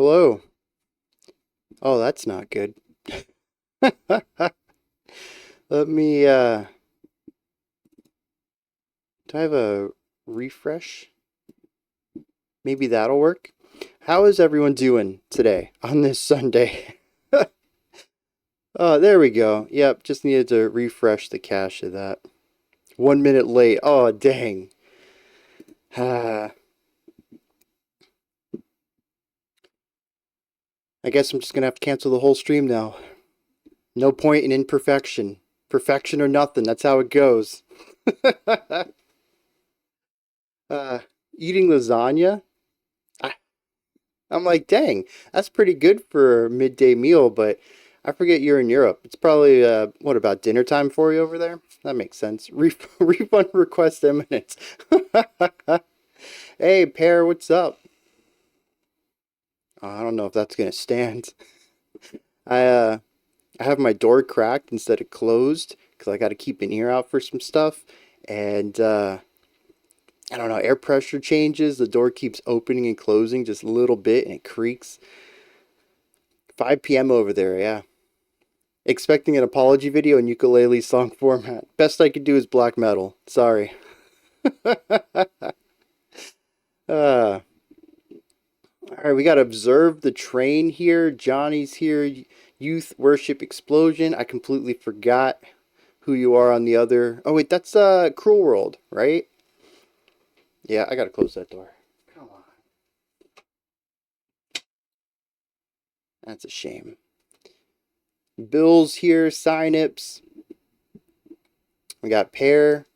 Hello. Oh, that's not good. Let me, do I have a refresh? Maybe that'll work. How is everyone doing today on this Sunday? Oh, there we go. Yep, just needed to refresh the cache of that. 1 minute late. Oh, dang. I guess I'm just gonna have to cancel the whole stream now. No point in imperfection. Perfection or nothing, that's how it goes. uh, Eating lasagna? I, I'm like, dang, that's pretty good for a midday meal, but I forget you're in Europe. It's probably, what about dinner time for you over there? That makes sense. Refund request imminent. Hey, Pear, what's up? I don't know if that's gonna stand. I, uh, I have my door cracked instead of closed because I got to keep an ear out for some stuff. And, I don't know, air pressure changes. The door keeps opening and closing just a little bit and it creaks. 5 p.m. over there, yeah. Expecting an apology video in ukulele song format. Best I could do is black metal. Sorry. uh, Alright, we gotta observe the train here. Johnny's here. Youth Worship Explosion. I completely forgot who you are on the other. Oh, wait, that's Cruel World, right? Yeah, I gotta close that door. Come on. That's a shame. Bill's here. Synips. We got Pear.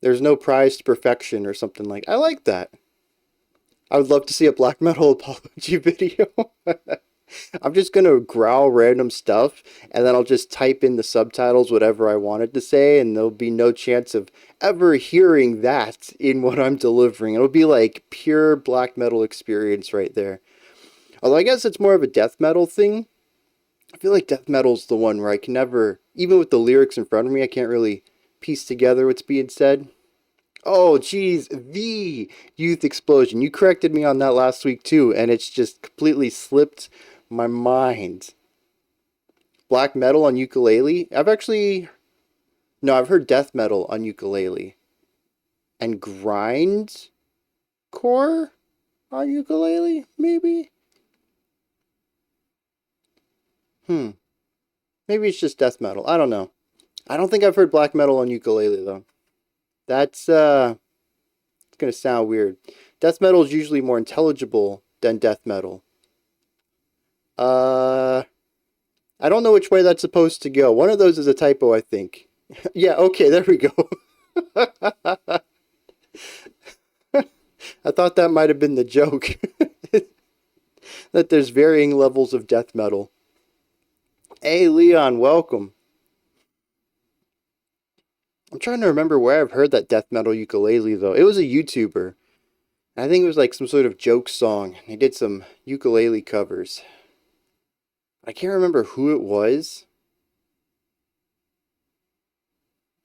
There's no prize to perfection or something like. I like that. I would love to see a black metal apology video. I'm just gonna growl random stuff and then I'll just type in the subtitles whatever I wanted to say and there'll be no chance of ever hearing that in what I'm delivering. It'll be like pure black metal experience right there. Although I guess it's more of a death metal thing. I feel like death metal's the one where I can never, even with the lyrics in front of me, I can't really piece together what's being said. Oh, geez, the Youth Explosion. You corrected me on that last week too, and it's just completely slipped my mind. Black metal on ukulele? No, I've heard death metal on ukulele. And grind core on ukulele, maybe? Hmm. Maybe it's just death metal. I don't know. I don't think I've heard black metal on ukulele though. That's it's gonna sound weird. Death metal is usually more intelligible than death metal. Uh, I don't know which way that's supposed to go. One of those is a typo, I think. Yeah, okay, there we go. I thought that might have been the joke. That there's varying levels of death metal. Hey, Leon, welcome. I'm trying to remember where I've heard that death metal ukulele, though. It was a YouTuber. I think it was like some sort of joke song. He did some ukulele covers. I can't remember who it was.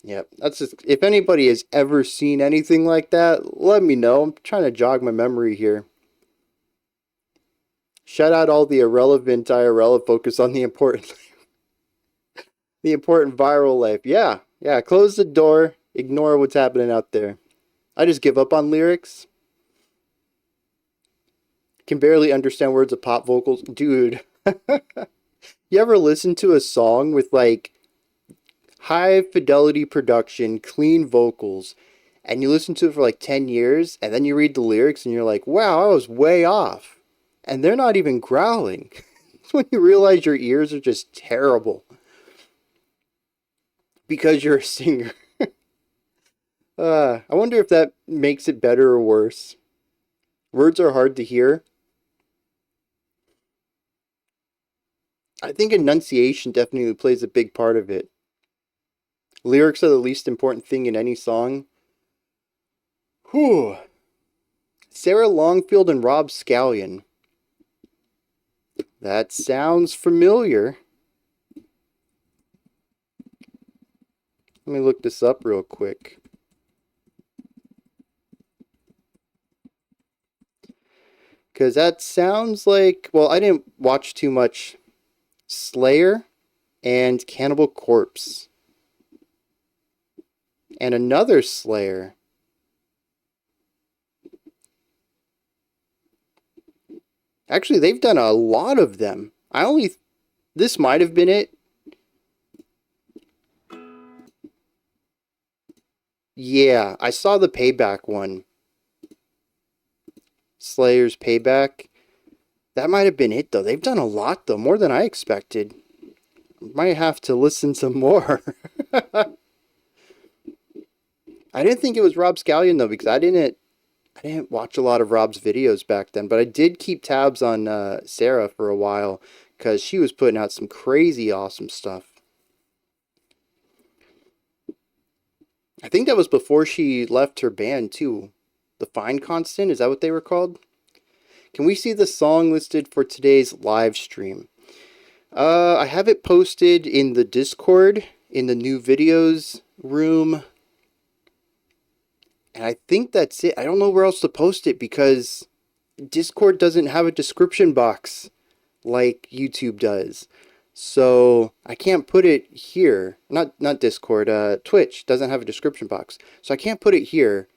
Yep, that's just, if anybody has ever seen anything like that, let me know. I'm trying to jog my memory here. Shout out all the irrelevant IRL and focus on the important the important viral life. Yeah, yeah, close the door, ignore what's happening out there. I just give up on lyrics. Can barely understand words of pop vocals. Dude, you ever listen to a song with like high fidelity production, clean vocals, and you listen to it for like 10 years, and then you read the lyrics and you're like, wow, I was way off. And they're not even growling. It's when you realize your ears are just terrible because you're a singer. I wonder if that makes it better or worse. Words are hard to hear. I think enunciation definitely plays a big part of it. Lyrics are the least important thing in any song. Whew. Sarah Longfield and Rob Scallion. That sounds familiar. Let me look this up real quick. Because that sounds like, well, I didn't watch too much Slayer and Cannibal Corpse. And another Slayer. Actually, they've done a lot of them. This might have been it. Yeah, I saw the Payback one. Slayer's Payback. That might have been it, though. They've done a lot, though. More than I expected. Might have to listen to more. I didn't think it was Rob Scallion, though, because I didn't watch a lot of Rob's videos back then. But I did keep tabs on Sarah for a while, because she was putting out some crazy awesome stuff. I think that was before she left her band, too. The Fine Constant, is that what they were called? Can we see the song listed for today's live stream? I have it posted in the Discord, in the new videos room. And I think that's it. I don't know where else to post it because Discord doesn't have a description box like YouTube does. So I can't put it here. Not Discord, Twitch doesn't have a description box. So I can't put it here.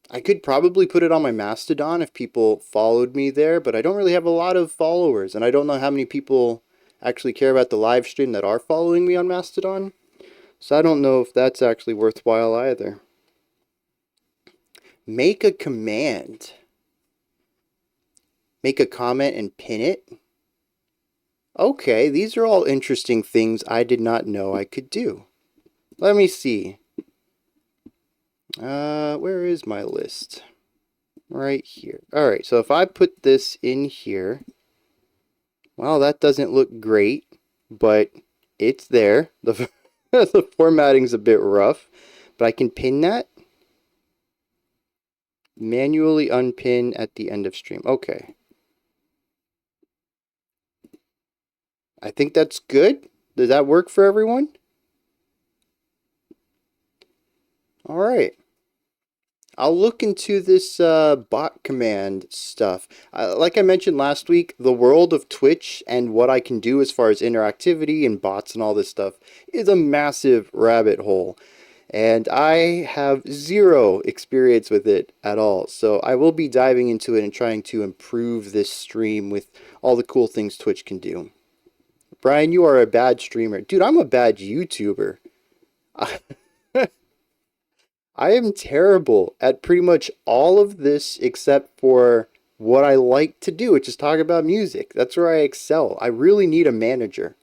I could probably put it on my Mastodon if people followed me there, but I don't really have a lot of followers, and I don't know how many people actually care about the live stream that are following me on Mastodon. So I don't know if that's actually worthwhile either. Make a command. Make a comment and pin it. Okay, these are all interesting things I did not know I could do. Let me see. Where is my list? Right here. Alright, so if I put this in here, well, that doesn't look great, but it's there. The, the formatting's a bit rough, but I can pin that. Manually unpin at the end of stream. Okay. I think that's good. Does that work for everyone? Alright. I'll look into this bot command stuff. Like I mentioned last week, the world of Twitch and what I can do as far as interactivity and bots and all this stuff is a massive rabbit hole. And I have zero experience with it at all. So I will be diving into it and trying to improve this stream with all the cool things Twitch can do. Brian, you are a bad streamer. Dude, I'm a bad YouTuber. I am terrible at pretty much all of this except for what I like to do, which is talk about music. That's where I excel. I really need a manager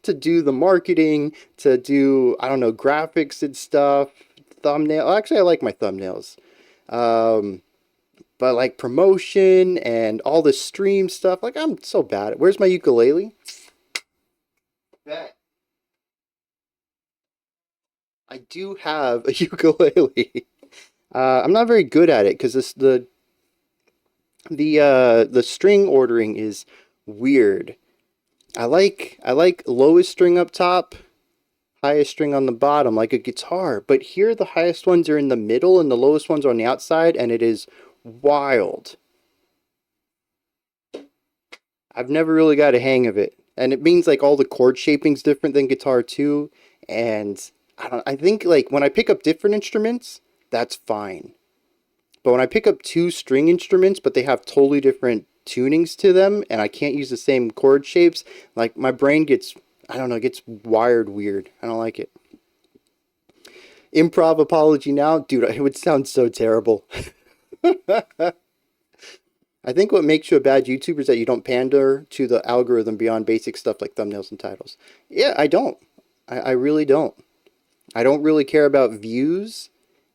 to do the marketing, to do, I don't know, graphics and stuff, thumbnail. Actually, I like my thumbnails. But like promotion and all the stream stuff, like I'm so bad at. Where's my ukulele? Bet. I do have a ukulele. I'm not very good at it because the string ordering is weird. I like lowest string up top, highest string on the bottom, like a guitar. But here the highest ones are in the middle and the lowest ones are on the outside, and it is wild. I've never really got a hang of it, and it means like all the chord shaping's different than guitar too, and I think like when I pick up different instruments, that's fine. But when I pick up two string instruments, but they have totally different tunings to them, and I can't use the same chord shapes, like my brain gets, I don't know, gets wired weird. I don't like it. Improv apology now? Dude, it would sound so terrible. I think what makes you a bad YouTuber is that you don't pander to the algorithm beyond basic stuff like thumbnails and titles. Yeah, I don't. I really don't. I don't really care about views.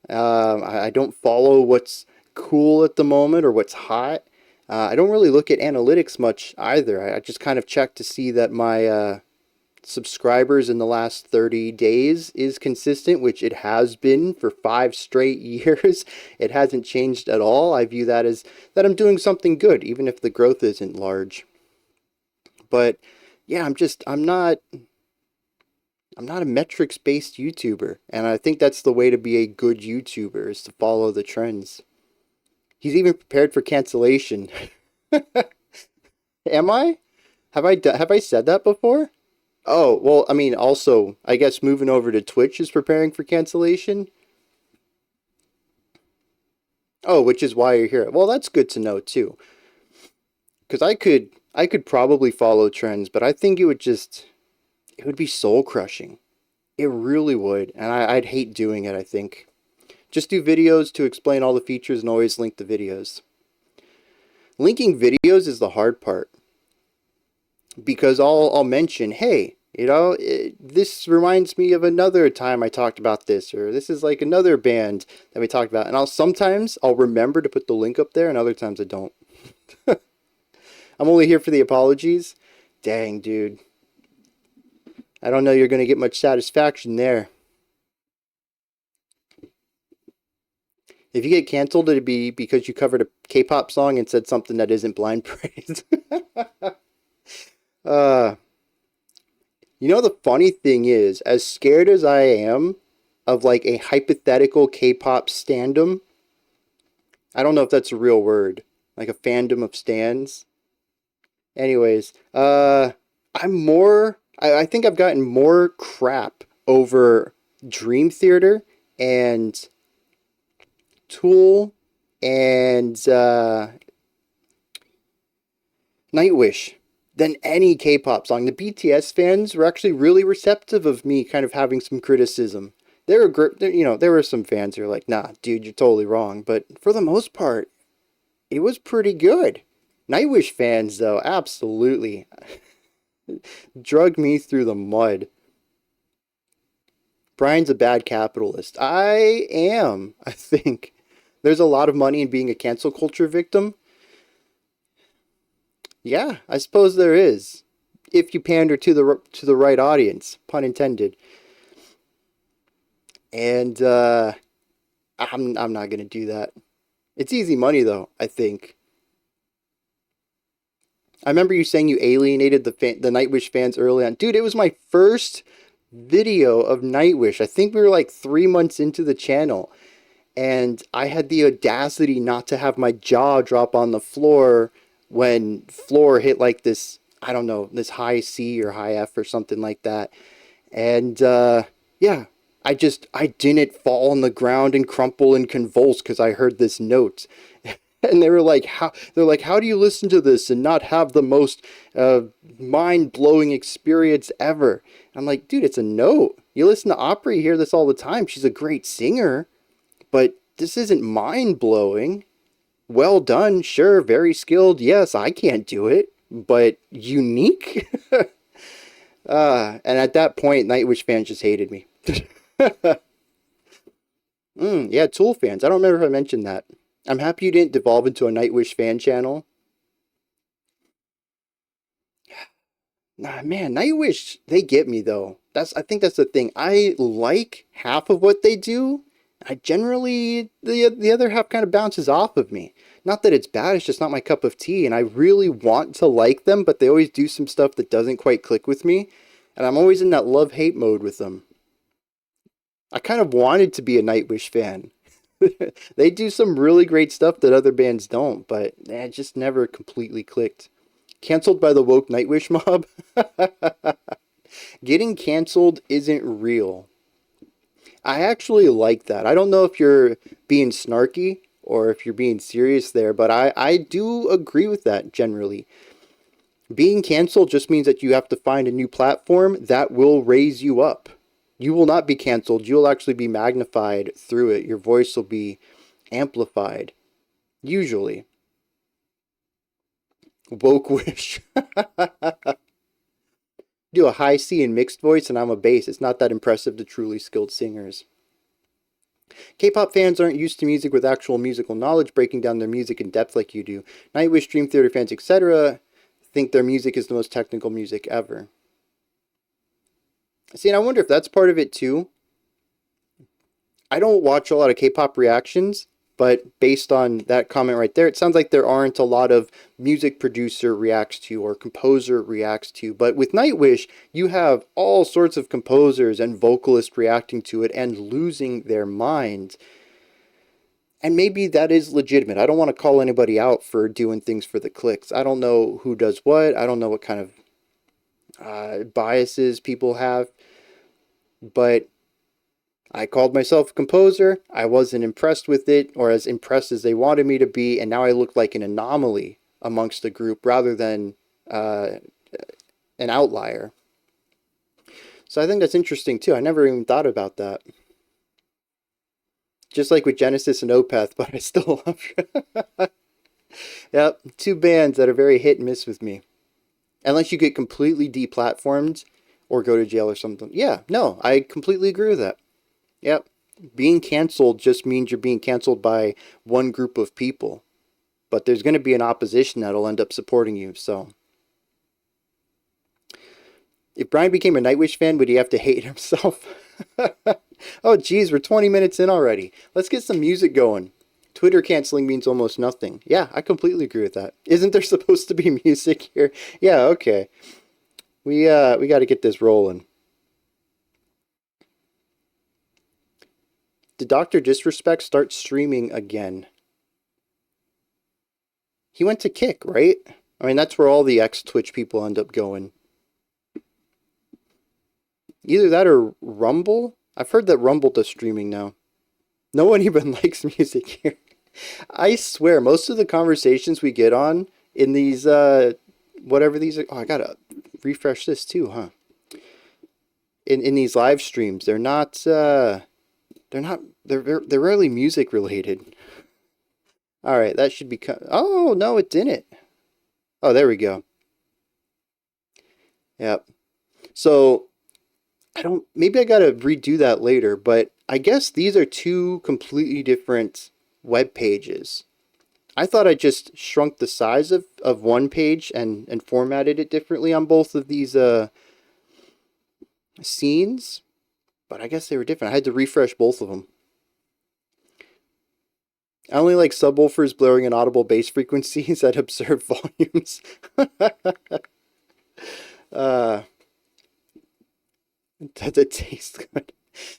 I don't follow what's cool at the moment or what's hot. I don't really look at analytics much either. I just kind of check to see that my subscribers in the last 30 days is consistent, which it has been for 5 straight years. It hasn't changed at all. I view that as that I'm doing something good, even if the growth isn't large. But yeah, I'm not a metrics-based YouTuber, and I think that's the way to be a good YouTuber, is to follow the trends. He's even prepared for cancellation. Am I? Have I said that before? Oh, well, I mean, also, I guess moving over to Twitch is preparing for cancellation. Oh, which is why you're here. Well, that's good to know too. Because I could probably follow trends, but I think it would be soul crushing. It really would, and I'd hate doing it, I think. Just do videos to explain all the features and always link the videos. Linking videos is the hard part. Because I'll mention, hey, this reminds me of another time I talked about this, or this is like another band that we talked about. And sometimes I'll remember to put the link up there, and other times I don't. I'm only here for the apologies. Dang, dude. I don't know you're going to get much satisfaction there. If you get canceled, it'd be because you covered a K-pop song and said something that isn't blind praise. You know, the funny thing is, as scared as I am of like a hypothetical K-pop standum, I don't know if that's a real word, like a fandom of stans. Anyways, I think I've gotten more crap over Dream Theater and Tool and Nightwish than any K-pop song. The BTS fans were actually really receptive of me kind of having some criticism. There were some fans who were like, nah, dude, you're totally wrong. But for the most part, it was pretty good. Nightwish fans, though, absolutely drug me through the mud. Brian's a bad capitalist. I am, I think. There's a lot of money in being a cancel culture victim. Yeah, I suppose there is. If you pander to the right audience, pun intended. And I'm not gonna do that. It's easy money though, I think. I remember you saying you alienated the Nightwish fans early on. Dude, it was my first video of Nightwish. I think we were like 3 months into the channel. And I had the audacity not to have my jaw drop on the floor when floor hit like this, I don't know, this high C or high F or something like that. And yeah, I didn't fall on the ground and crumple and convulse because I heard this note. And they were like, how do you listen to this and not have the most mind-blowing experience ever? I'm like, dude, it's a note. You listen to opera, you hear this all the time. She's a great singer, but this isn't mind-blowing. Well done, sure, very skilled. Yes, I can't do it, but unique? And at that point, Nightwish fans just hated me. Yeah, Tool fans. I don't remember if I mentioned that. I'm happy you didn't devolve into a Nightwish fan channel. Nah, man, Nightwish, they get me though. I think that's the thing. I like half of what they do. I generally, the other half kind of bounces off of me. Not that it's bad, it's just not my cup of tea. And I really want to like them, but they always do some stuff that doesn't quite click with me. And I'm always in that love-hate mode with them. I kind of wanted to be a Nightwish fan. They do some really great stuff that other bands don't, but it just never completely clicked. Cancelled by the woke Nightwish mob? Getting canceled isn't real. I actually like that. I don't know if you're being snarky or if you're being serious there, but I do agree with that generally. Being canceled just means that you have to find a new platform that will raise you up. You will not be canceled. You'll actually be magnified through it. Your voice will be amplified. Usually. Woke wish. Do a high C in mixed voice and I'm a bass. It's not that impressive to truly skilled singers. K-pop fans aren't used to music with actual musical knowledge, breaking down their music in depth like you do. Nightwish, Dream Theater fans, etc. think their music is the most technical music ever. See, and I wonder if that's part of it too. I don't watch a lot of K-pop reactions, but based on that comment right there, it sounds like there aren't a lot of music producer reacts to or composer reacts to. But with Nightwish, you have all sorts of composers and vocalists reacting to it and losing their mind. And maybe that is legitimate. I don't want to call anybody out for doing things for the clicks. I don't know who does what. I don't know what kind of biases people have. But I called myself a composer. I wasn't impressed with it, or as impressed as they wanted me to be, and now I look like an anomaly amongst the group rather than an outlier. So I think that's interesting too. I never even thought about that. Just like with Genesis and Opeth, but I still love Yep, two bands that are very hit and miss with me. Unless you get completely deplatformed or go to jail or something. Yeah, no, I completely agree with that. Yep. Being canceled just means you're being canceled by one group of people. But there's going to be an opposition that'll end up supporting you, so. If Brian became a Nightwish fan, would he have to hate himself? Oh, geez, we're 20 minutes in already. Let's get some music going. Twitter canceling means almost nothing. Yeah, I completely agree with that. Isn't there supposed to be music here? Yeah, okay. We got to get this rolling. Did Dr. Disrespect start streaming again? He went to Kick, right? I mean, that's where all the ex-Twitch people end up going. Either that or Rumble? I've heard that Rumble does streaming now. No one even likes music here. I swear, most of the conversations we get on in these, whatever these are... Oh, I gotta refresh this too, huh? In these live streams, they're rarely music related. All right, that should be... Oh, no, it didn't. Oh, there we go. Yep. So... maybe I gotta redo that later, but I guess these are two completely different web pages. I thought I just shrunk the size of one page and formatted it differently on both of these scenes, but I guess they were different. I had to refresh both of them. I only like subwoofers blurring inaudible bass frequencies at absurd volumes. Does it taste good?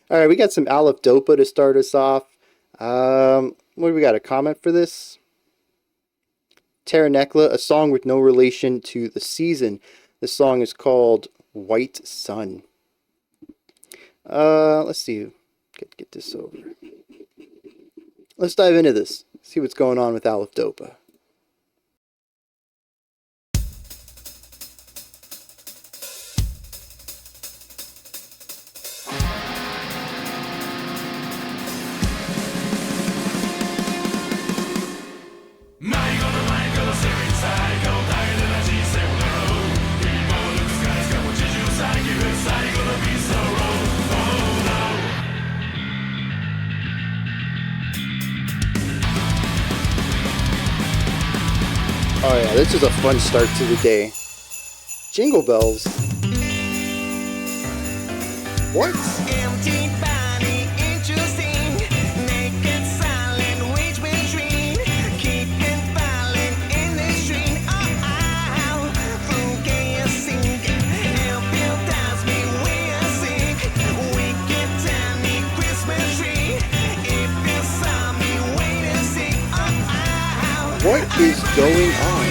All right, we got some AILIFDOPA to start us off. What do we got? A comment for this? Taranekla, a song with no relation to the season. The song is called White Sun. Let's see. Get this over. Let's dive into this. See what's going on with AILIFDOPA. Oh yeah, this is a fun start to the day. Jingle bells. What? Empty body, interesting. Naked, silent, which between. Keeping violent in the stream. Oh, forget sing. Help you dance me, we are sick. Wicked, tiny Christmas tree. If you saw me, wait and see. Oh, what is going on?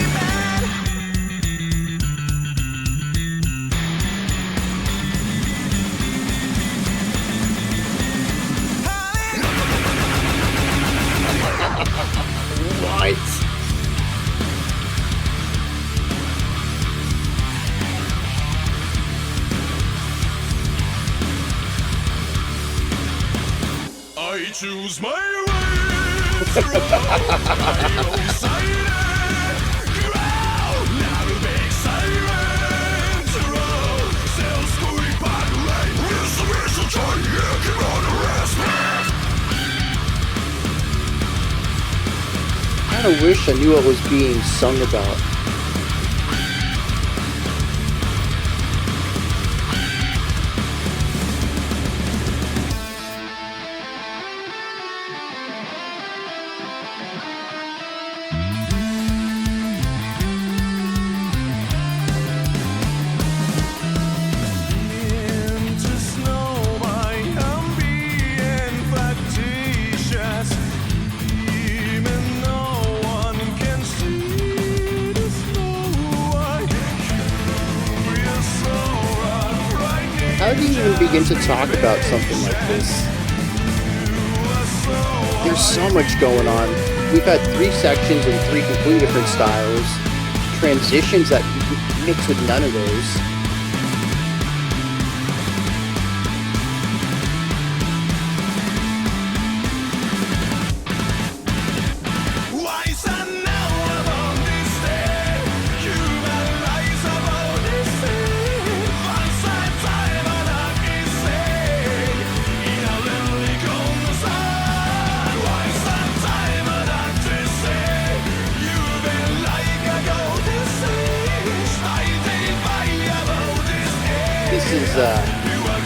What? I choose my way. I kinda wish I knew what was being sung about. Into snow, I am being facetious. even begin to talk about something like this? There's so much going on. We've had 3 sections in 3 completely different styles. Transitions that mix with none of those.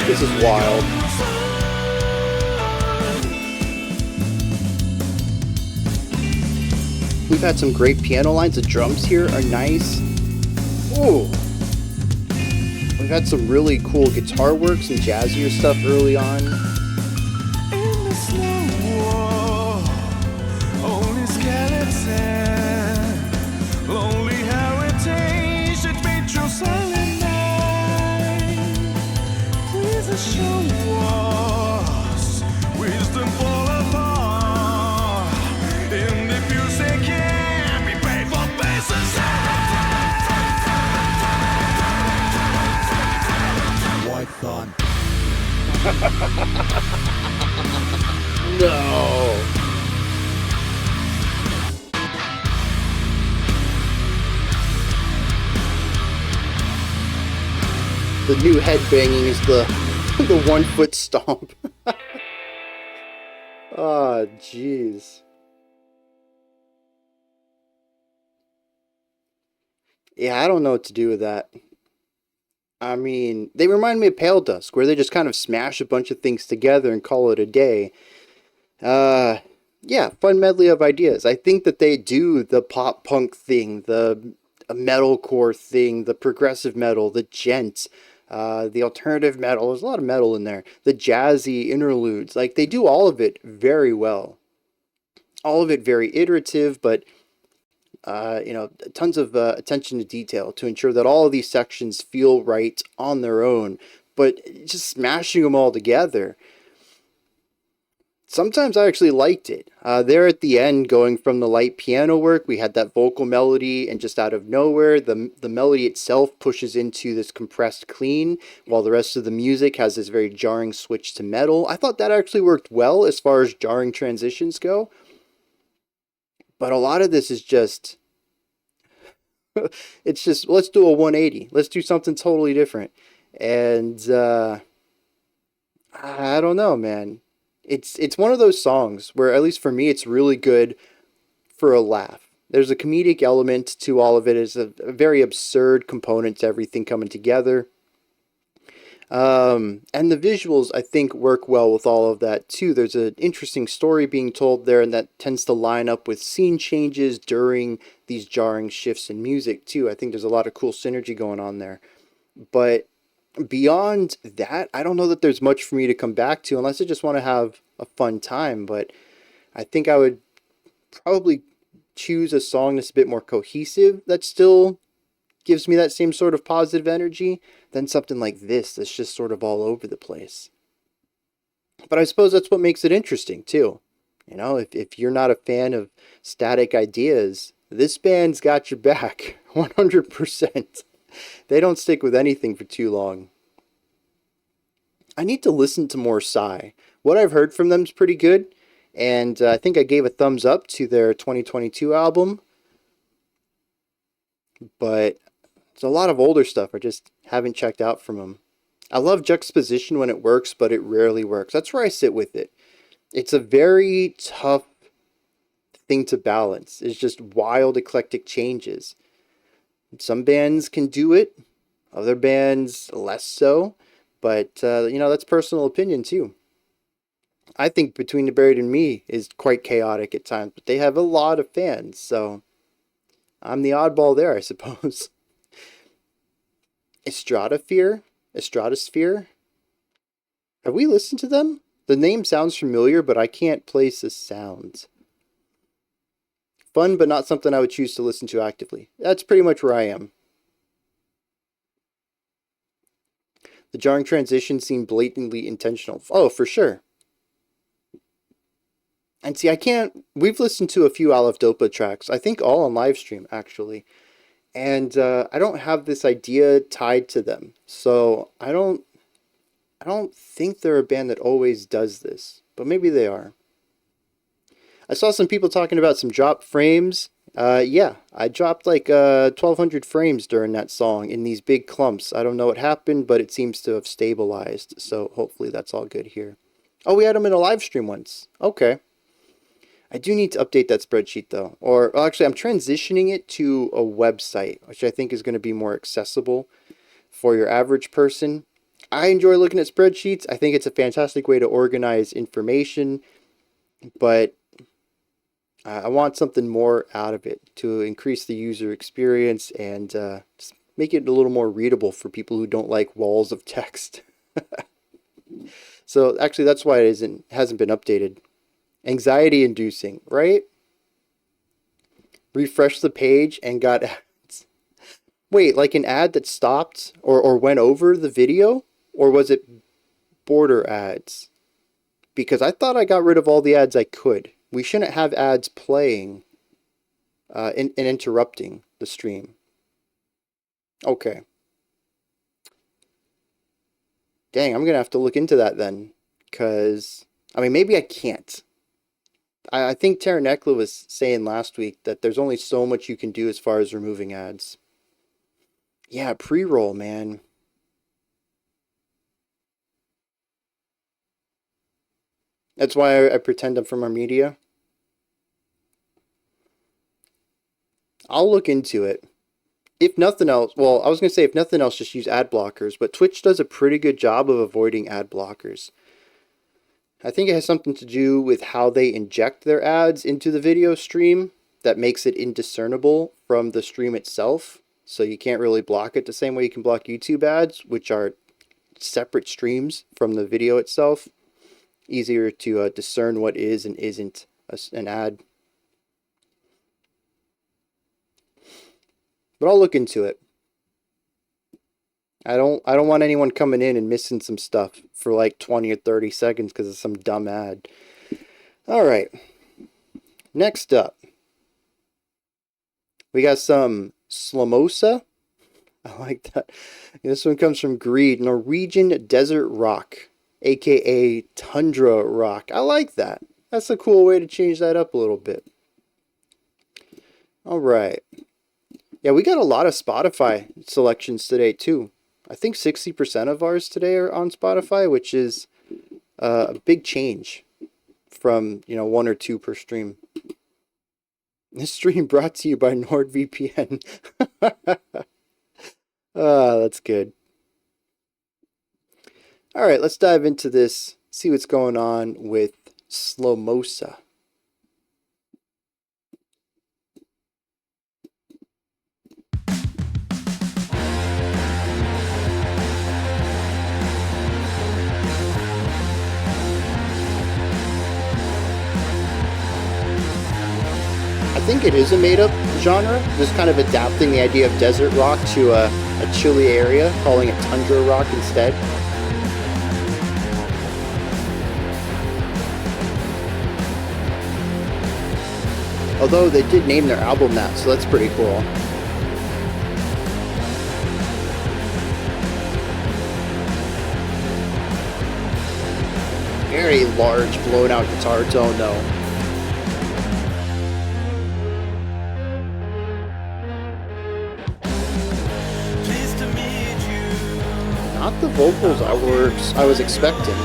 This is wild. We've had some great piano lines. The drums here are nice. Ooh. We've had some really cool guitar work, some jazzier stuff early on. In the slow war, only skeleton, lonely heritage that made your silent night. Please show us wisdom fall apart. In the music can't be paid for bases. White thorn. No. The new headbanging is the 1 foot stomp. Oh, jeez. Yeah, I don't know what to do with that. I mean, they remind me of Pale Dusk, where they just kind of smash a bunch of things together and call it a day. Yeah, fun medley of ideas. I think that they do the pop punk thing, the metalcore thing, the progressive metal, the gent, the alternative metal. There's a lot of metal in there. The jazzy interludes. Like, they do all of it very well. All of it very iterative, but tons of attention to detail to ensure that all of these sections feel right on their own, but just smashing them all together. Sometimes I actually liked it. There at the end, going from the light piano work, we had that vocal melody, and just out of nowhere, the melody itself pushes into this compressed clean, while the rest of the music has this very jarring switch to metal. I thought that actually worked well as far as jarring transitions go. But a lot of this is just, it's just, let's do a 180. Let's do something totally different. And I don't know, man. It's one of those songs where, at least for me, it's really good for a laugh. There's a comedic element to all of it. It's a very absurd component to everything coming together. And the visuals, I think, work well with all of that too. There's an interesting story being told there, and that tends to line up with scene changes during these jarring shifts in music too. I think there's a lot of cool synergy going on there. But beyond that, I don't know that there's much for me to come back to unless I just want to have a fun time. But I think I would probably choose a song that's a bit more cohesive, that still gives me that same sort of positive energy, than something like this that's just sort of all over the place. But I suppose that's what makes it interesting too. You know, if you're not a fan of static ideas, this band's got your back 100%. They don't stick with anything for too long. I need to listen to more Psy. What I've heard from them is pretty good, and I think I gave a thumbs up to their 2022 album. But there's a lot of older stuff I just haven't checked out from them. I love juxtaposition when it works, but it rarely works. That's where I sit with it. It's a very tough thing to balance. It's just wild, eclectic changes. Some bands can do it, other bands less so. But, that's personal opinion too. I think Between the Buried and Me is quite chaotic at times, but they have a lot of fans, so I'm the oddball there, I suppose. Stratosphere? Have we listened to them? The name sounds familiar, but I can't place the sounds. Fun, but not something I would choose to listen to actively. That's pretty much where I am. The jarring transition seemed blatantly intentional. Oh, for sure. And see, we've listened to a few AILIFDOPA tracks, I think all on Livestream, actually. And I don't have this idea tied to them. So I don't think they're a band that always does this. But maybe they are. I saw some people talking about some dropped frames. Yeah, I dropped like 1,200 frames during that song in these big clumps. I don't know what happened, but it seems to have stabilized. So hopefully that's all good here. Oh, we had them in a live stream once. Okay. I do need to update that spreadsheet though. Or well, actually, I'm transitioning it to a website, which I think is going to be more accessible for your average person. I enjoy looking at spreadsheets. I think it's a fantastic way to organize information, but I want something more out of it to increase the user experience and just make it a little more readable for people who don't like walls of text. So actually, that's why it hasn't been updated. Anxiety inducing, right? Refresh the page and got ads. Wait, like an ad that stopped or went over the video? Or was it border ads? Because I thought I got rid of all the ads I could. We shouldn't have ads playing and interrupting the stream. Okay. Dang, I'm going to have to look into that then. Because, I mean, maybe I can't. I think Taranekla was saying last week that there's only so much you can do as far as removing ads. Yeah, pre-roll, man. That's why I pretend I'm from our media. I'll look into it. If nothing else, well, I was going to say if nothing else, just use ad blockers. But Twitch does a pretty good job of avoiding ad blockers. I think it has something to do with how they inject their ads into the video stream that makes it indiscernible from the stream itself. So you can't really block it the same way you can block YouTube ads, which are separate streams from the video itself. Easier to discern what is and isn't an ad. But I'll look into it. I don't want anyone coming in and missing some stuff for like 20 or 30 seconds because of some dumb ad. All right. Next up, we got some Slomosa. I like that. This one comes from Greed, Norwegian Desert Rock, aka Tundra Rock. I like that. That's a cool way to change that up a little bit. All right. Yeah, we got a lot of Spotify selections today too. I think 60% of ours today are on Spotify, which is a big change from, 1 or 2 per stream. This stream brought to you by NordVPN. That's good. All right, let's dive into this, see what's going on with Slomosa. I think it is a made-up genre, just kind of adapting the idea of desert rock to a chilly area, calling it tundra rock instead. Although they did name their album that, so that's pretty cool. Very large, blown out guitar tone though. Not the vocals I was expecting.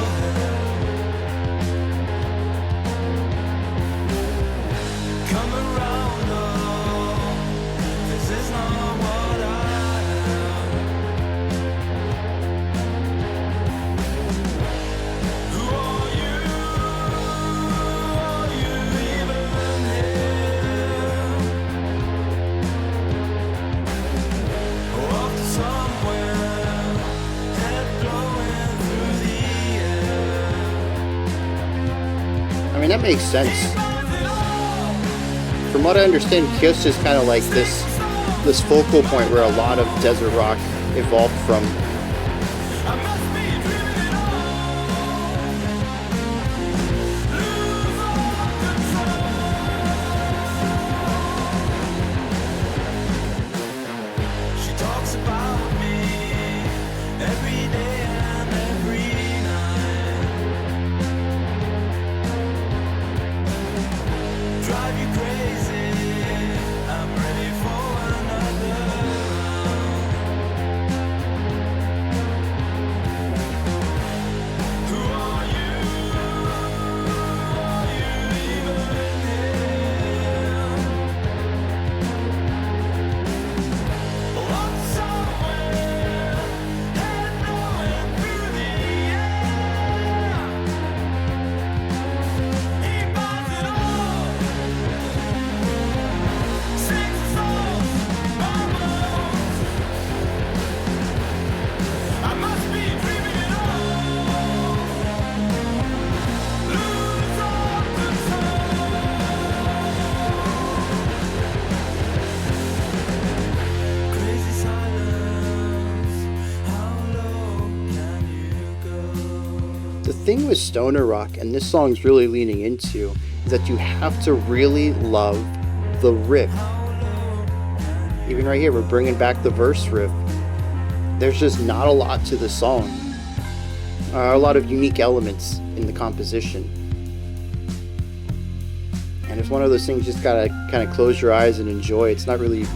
I mean, that makes sense. From what I understand, Kiss is kind of like this focal point where a lot of desert rock evolved from. I must be dreaming it all. Lose all control. She talks about me every day and every night. Drive you crazy. I'm ready for another round. Who are you? Are you even here? Walk somewhere, head blowing through the air. He buys it all, sings his songs, bubbles. I must be dreaming it all. Lose all control. Crazy silence. How low can you go? The thing with stoner rock, and this song's really leaning into, is that you have to really love the riff. Even right here, we're bringing back the verse riff. There's just not a lot to the song. A lot of unique elements in the composition. And it's one of those things you just gotta kind of close your eyes and enjoy. It's not really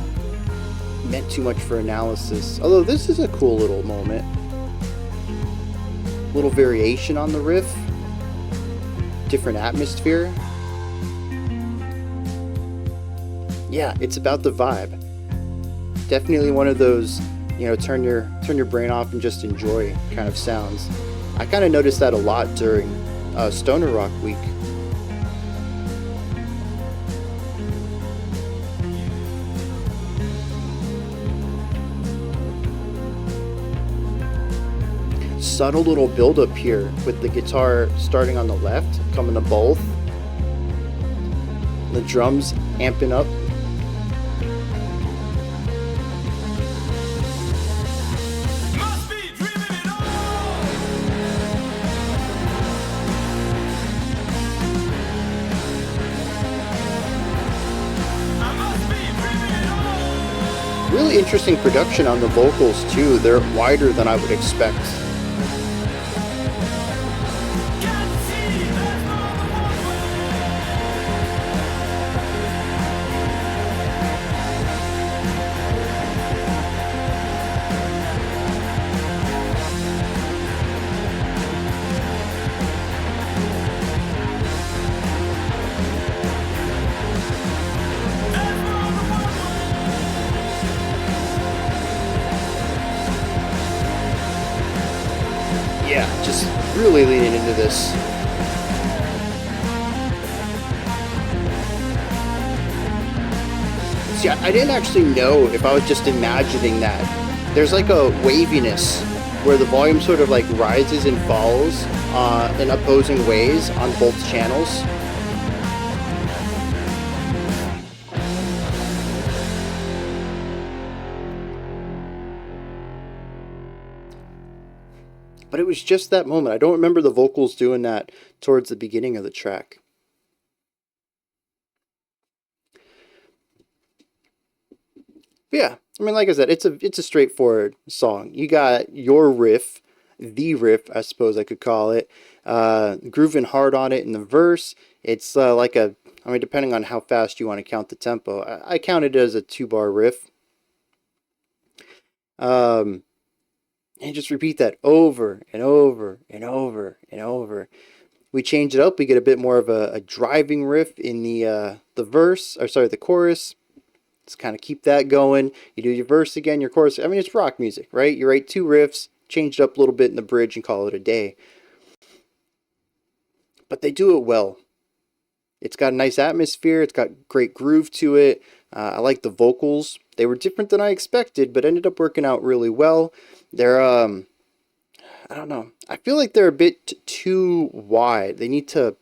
meant too much for analysis. Although this is a cool little moment. Little variation on the riff. Different atmosphere. Yeah, it's about the vibe. Definitely one of those, you know, turn your brain off and just enjoy kind of sounds. I kind of noticed that a lot during Stoner Rock Week. Subtle little build up here with the guitar starting on the left, coming to both. The drums amping up. Must be dreaming it all. I must be dreaming it all. Really interesting production on the vocals too. They're wider than I would expect. Can't see there's more than one way. There's more than one way. Yeah, just really leaning into this. See, I didn't actually know if I was just imagining that. There's like a waviness where the volume sort of like rises and falls in opposing ways on both channels. But it was just that moment. I don't remember the vocals doing that towards the beginning of the track. But yeah, I mean, like I said, it's a straightforward song. You got your riff, the riff, I suppose I could call it, grooving hard on it in the verse. It's like a, I mean, depending on how fast you want to count the tempo, I count it as a 2-bar riff. And just repeat that over and over and over and over. We change it up. We get a bit more of a driving riff in the verse, or sorry, the chorus. Just kind of keep that going. You do your verse again, your chorus. I mean, it's rock music, right? You write 2 riffs, change it up a little bit in the bridge, and call it a day. But they do it well. It's got a nice atmosphere. It's got great groove to it. I like the vocals. They were different than I expected, but ended up working out really well. They're, I don't know. I feel like they're a bit too wide. They need to,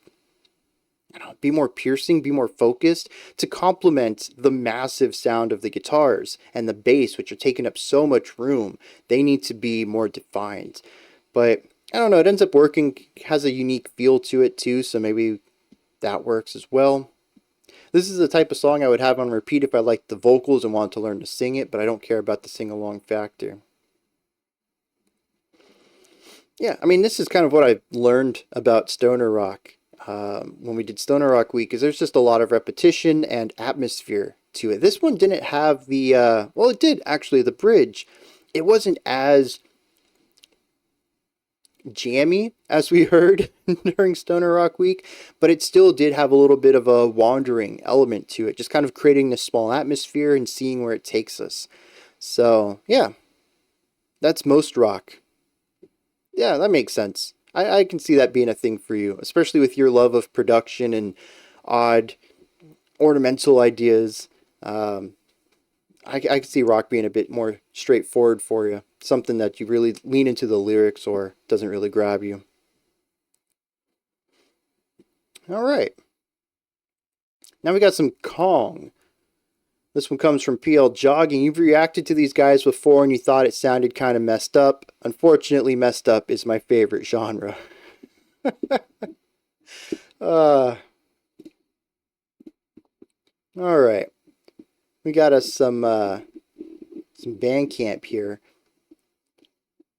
I don't know, be more piercing, be more focused to complement the massive sound of the guitars and the bass, which are taking up so much room. They need to be more defined. But I don't know, it ends up working, has a unique feel to it too, so maybe that works as well. This is the type of song I would have on repeat if I liked the vocals and wanted to learn to sing it, but I don't care about the sing-along factor. Yeah, I mean, this is kind of what I learned about stoner rock when we did Stoner Rock Week, is there's just a lot of repetition and atmosphere to it. This one didn't have the, well, it did actually, the bridge. It wasn't as jammy as we heard during Stoner Rock Week, but it still did have a little bit of a wandering element to it, just kind of creating this small atmosphere and seeing where it takes us. So yeah, that's most rock. Yeah, that makes sense. I can see that being a thing for you, especially with your love of production and odd ornamental ideas. I can see rock being a bit more straightforward for you. Something that you really lean into the lyrics or doesn't really grab you. All right. Now we got some Kong. This one comes from PL Jogging. You've reacted to these guys before and you thought it sounded kind of messed up. Unfortunately, messed up is my favorite genre. All right. We got us some Bandcamp here.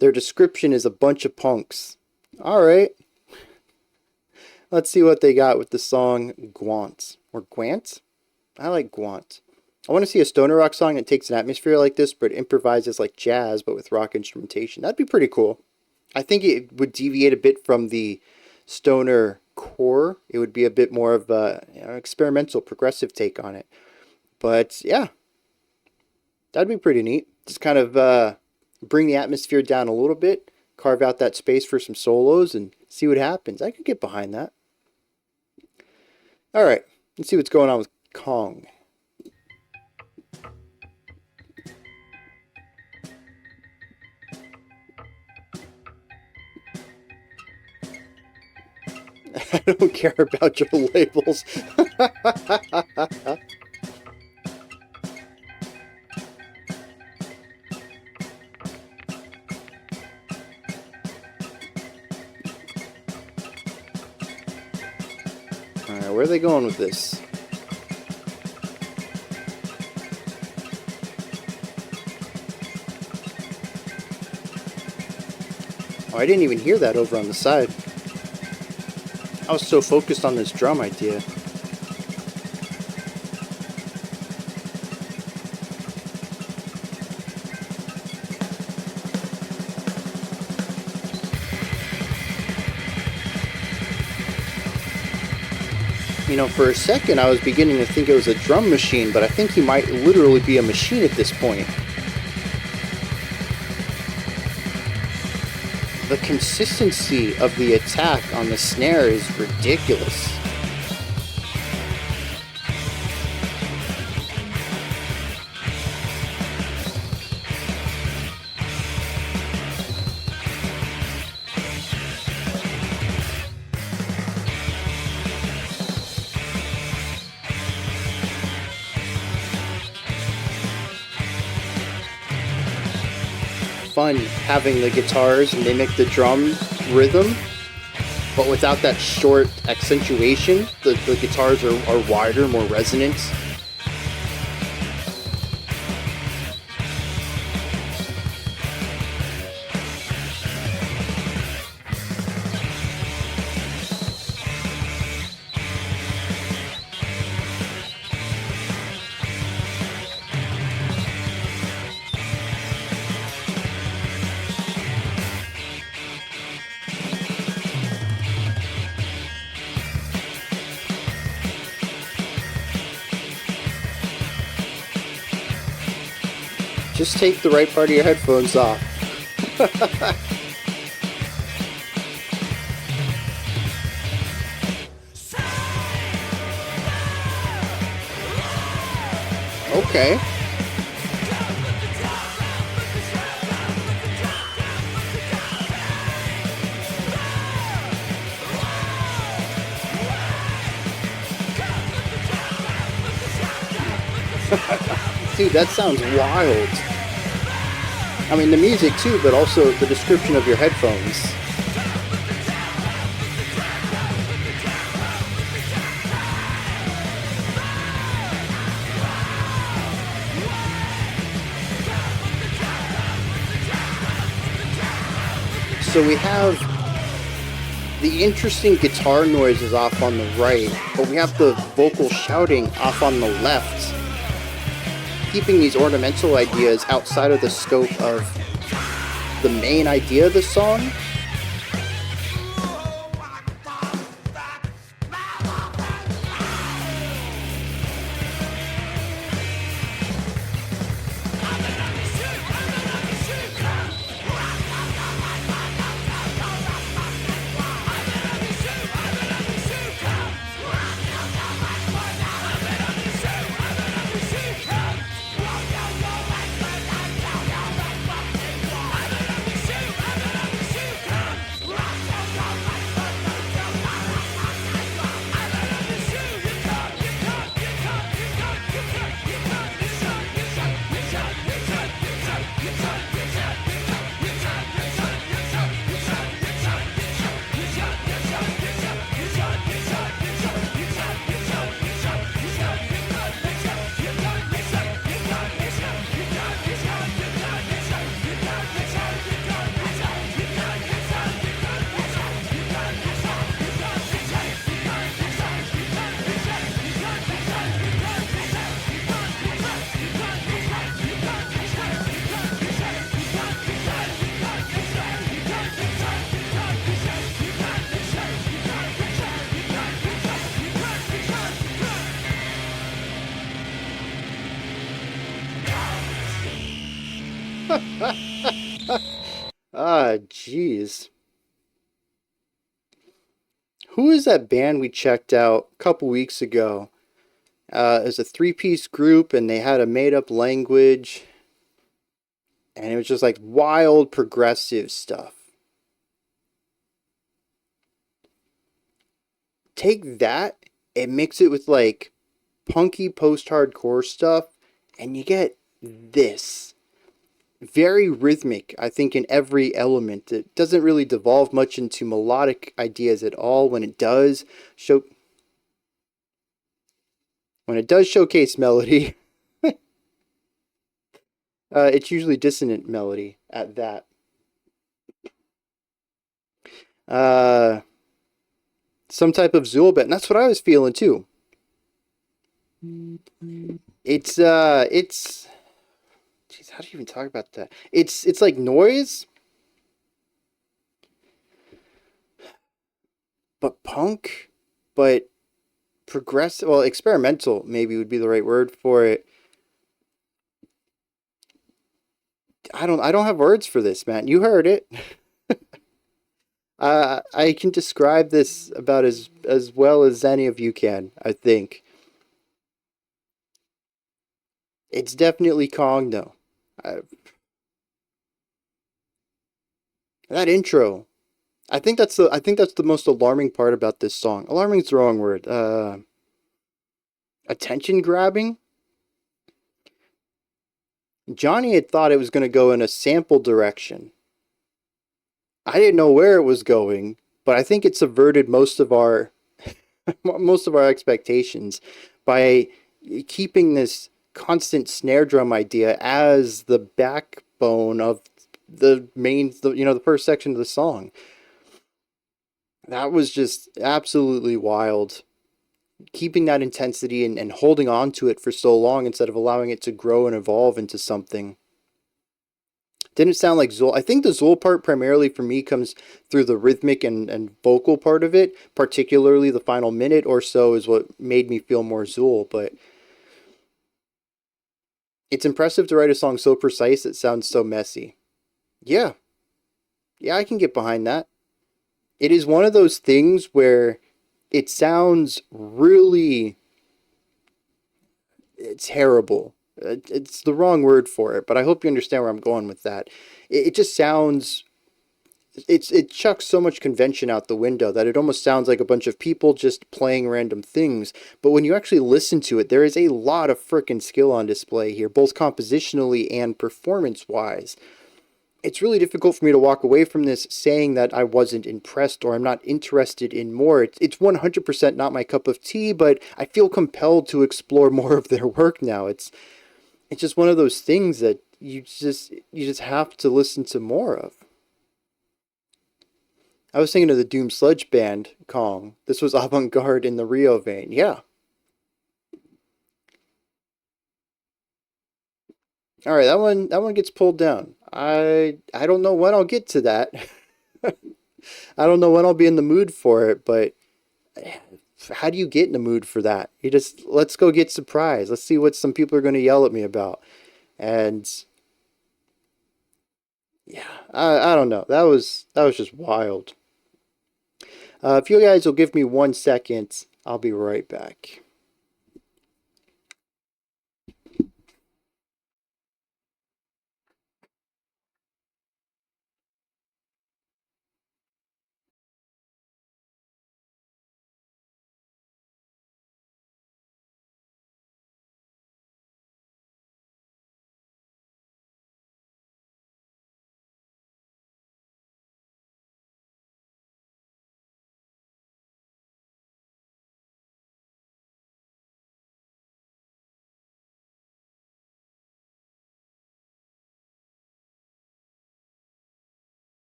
Their description is a bunch of punks. All right. Let's see what they got with the song Gwant. Or Gwant? I like Gwant. I want to see a stoner rock song that takes an atmosphere like this, but improvises like jazz, but with rock instrumentation. That'd be pretty cool. I think it would deviate a bit from the stoner core. It would be a bit more of a experimental, progressive take on it. But yeah, that'd be pretty neat. Just kind of bring the atmosphere down a little bit, carve out that space for some solos, and see what happens. I could get behind that. All right, let's see what's going on with Kong. I don't care about your labels. Alright, where are they going with this? Oh, I didn't even hear that over on the side. I was so focused on this drum idea. You know, for a second I was beginning to think it was a drum machine, but I think he might literally be a machine at this point. The consistency of the attack on the snare is ridiculous. Fun having the guitars mimic the drum rhythm, but without that short accentuation. The guitars are wider, more resonant. Just take the right part of your headphones off. Okay. Dude, that sounds wild. I mean, the music too, but also the description of your headphones. So we have the interesting guitar noises off on the right, but we have the vocal shouting off on the left, keeping these ornamental ideas outside of the scope of the main idea of the song. Ah, jeez. Who is that band we checked out a couple weeks ago? It was a three-piece group, and they had a made-up language, and it was just like wild progressive stuff. Take that and mix it with like punky post-hardcore stuff, and you get this. Very rhythmic, I think, in every element. It doesn't really devolve much into melodic ideas at all. When it does showcase melody, it's usually dissonant melody at that. Some type of Zool bit, and that's what I was feeling too. It's jeez, how do you even talk about that? It's like noise, but punk, but progressive, well, experimental maybe would be the right word for it. I don't have words for this, man. You heard it. I can describe this about as well as any of you can, I think. It's definitely Kong, though. That intro. I think that's the most alarming part about this song. Alarming is the wrong word. Attention grabbing. Johnny had thought it was going to go in a sample direction. I didn't know where it was going, but I think it subverted most of our expectations by keeping this constant snare drum idea as the backbone of the main, the first section of the song. That was just absolutely wild. Keeping that intensity and holding on to it for so long instead of allowing it to grow and evolve into something. Didn't sound like Zool. I think the Zool part primarily for me comes through the rhythmic and vocal part of it. Particularly the final minute or so is what made me feel more Zool. But it's impressive to write a song so precise it sounds so messy. Yeah. Yeah, I can get behind that. It is one of those things where it sounds really terrible. It's the wrong word for it, but I hope you understand where I'm going with that. It just sounds it chucks so much convention out the window that it almost sounds like a bunch of people just playing random things. But when you actually listen to it, there is a lot of frickin' skill on display here, both compositionally and performance-wise. It's really difficult for me to walk away from this saying that I wasn't impressed or I'm not interested in more. It's 100% not my cup of tea, but I feel compelled to explore more of their work now. It's just one of those things that you just have to listen to more of. I was thinking of the Doom Sludge Band, Colm. This was avant-garde in the Rio vein. Yeah. All right, that one gets pulled down. I don't know when I'll get to that. I don't know when I'll be in the mood for it, but how do you get in the mood for that? You just, let's go get surprised. Let's see what some people are going to yell at me about. And yeah, I don't know. That was just wild. If you guys will give me 1 second, I'll be right back.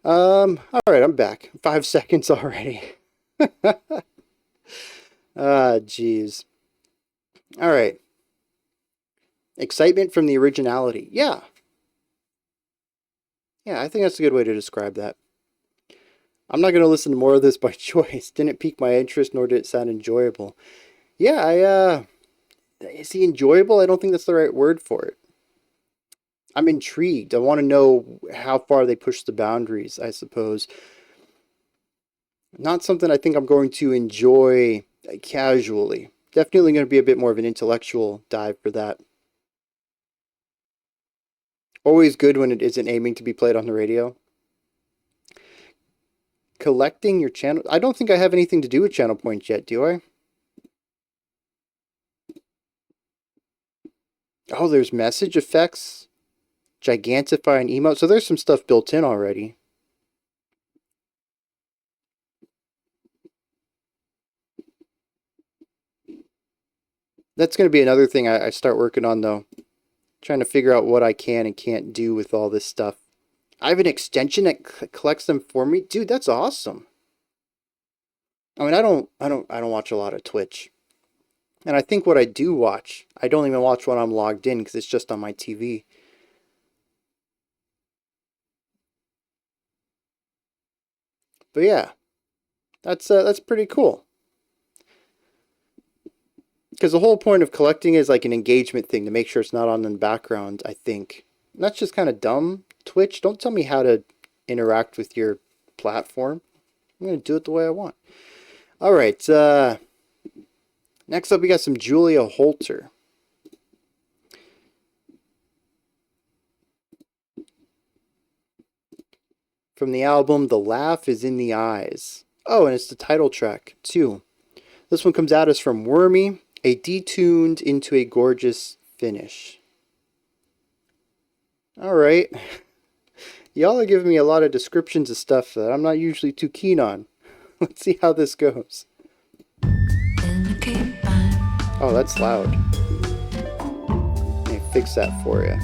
All right, I'm back. 5 seconds already. Ah, jeez. All right. Excitement from the originality. Yeah. Yeah, I think that's a good way to describe that. I'm not going to listen to more of this by choice. Didn't pique my interest, nor did it sound enjoyable. Yeah, is he enjoyable? I don't think that's the right word for it. I'm intrigued. I want to know how far they push the boundaries, I suppose. Not something I think I'm going to enjoy casually. Definitely going to be a bit more of an intellectual dive for that. Always good when it isn't aiming to be played on the radio. Collecting your channel. I don't think I have anything to do with channel points yet, do I? Oh, there's message effects, gigantify and emote. So there's some stuff built in already. That's going to be another thing I start working on, though. Trying to figure out what I can and can't do with all this stuff. I have an extension that collects them for me. Dude, that's awesome. I mean, I don't watch a lot of Twitch. And I think what I do watch, I don't even watch when I'm logged in because it's just on my TV. But yeah, that's pretty cool. Because the whole point of collecting is like an engagement thing to make sure it's not on in the background, I think. And that's just kind of dumb. Twitch, don't tell me how to interact with your platform. I'm going to do it the way I want. All right. Next up, we got some Julia Holter. From the album The Laugh is in the Eyes. Oh, and it's the title track, too. This one comes at us from Wormy, a detuned into a gorgeous finish. Alright. Y'all are giving me a lot of descriptions of stuff that I'm not usually too keen on. Let's see how this goes. Oh, that's loud. Let me fix that for you.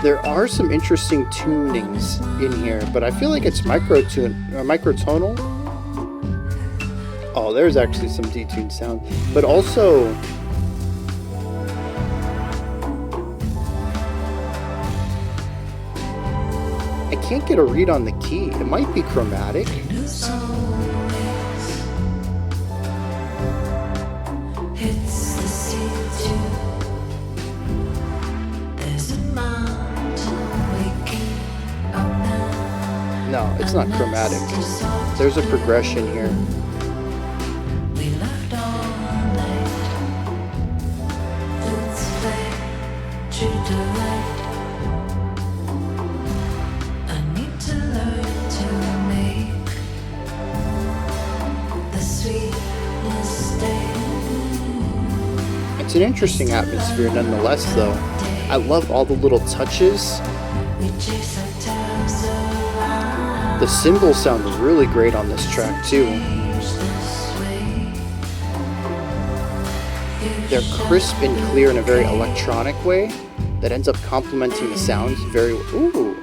There are some interesting tunings in here, but I feel like it's microtonal. Oh, there's actually some detuned sound. But also, I can't get a read on the key. It might be chromatic. No, it's not chromatic. There's a progression here. It's an interesting atmosphere nonetheless, though. I love all the little touches. The cymbals sound really great on this track, too. They're crisp and clear in a very electronic way that ends up complementing the sounds very... Ooh!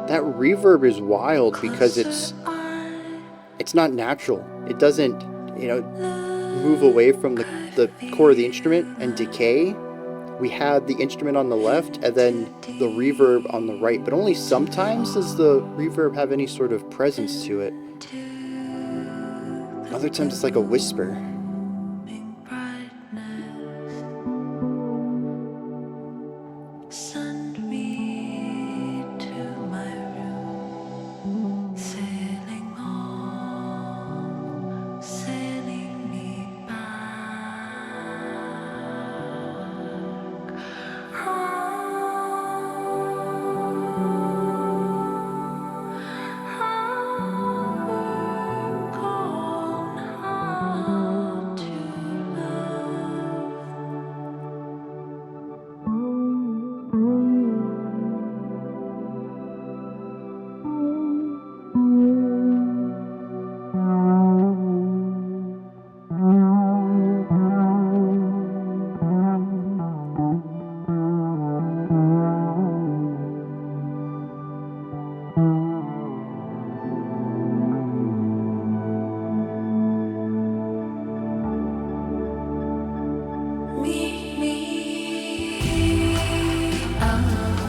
That reverb is wild because it's not natural. It doesn't, move away from the core of the instrument and decay. We have the instrument on the left and then the reverb on the right, but only sometimes does the reverb have any sort of presence to it. Other times it's like a whisper.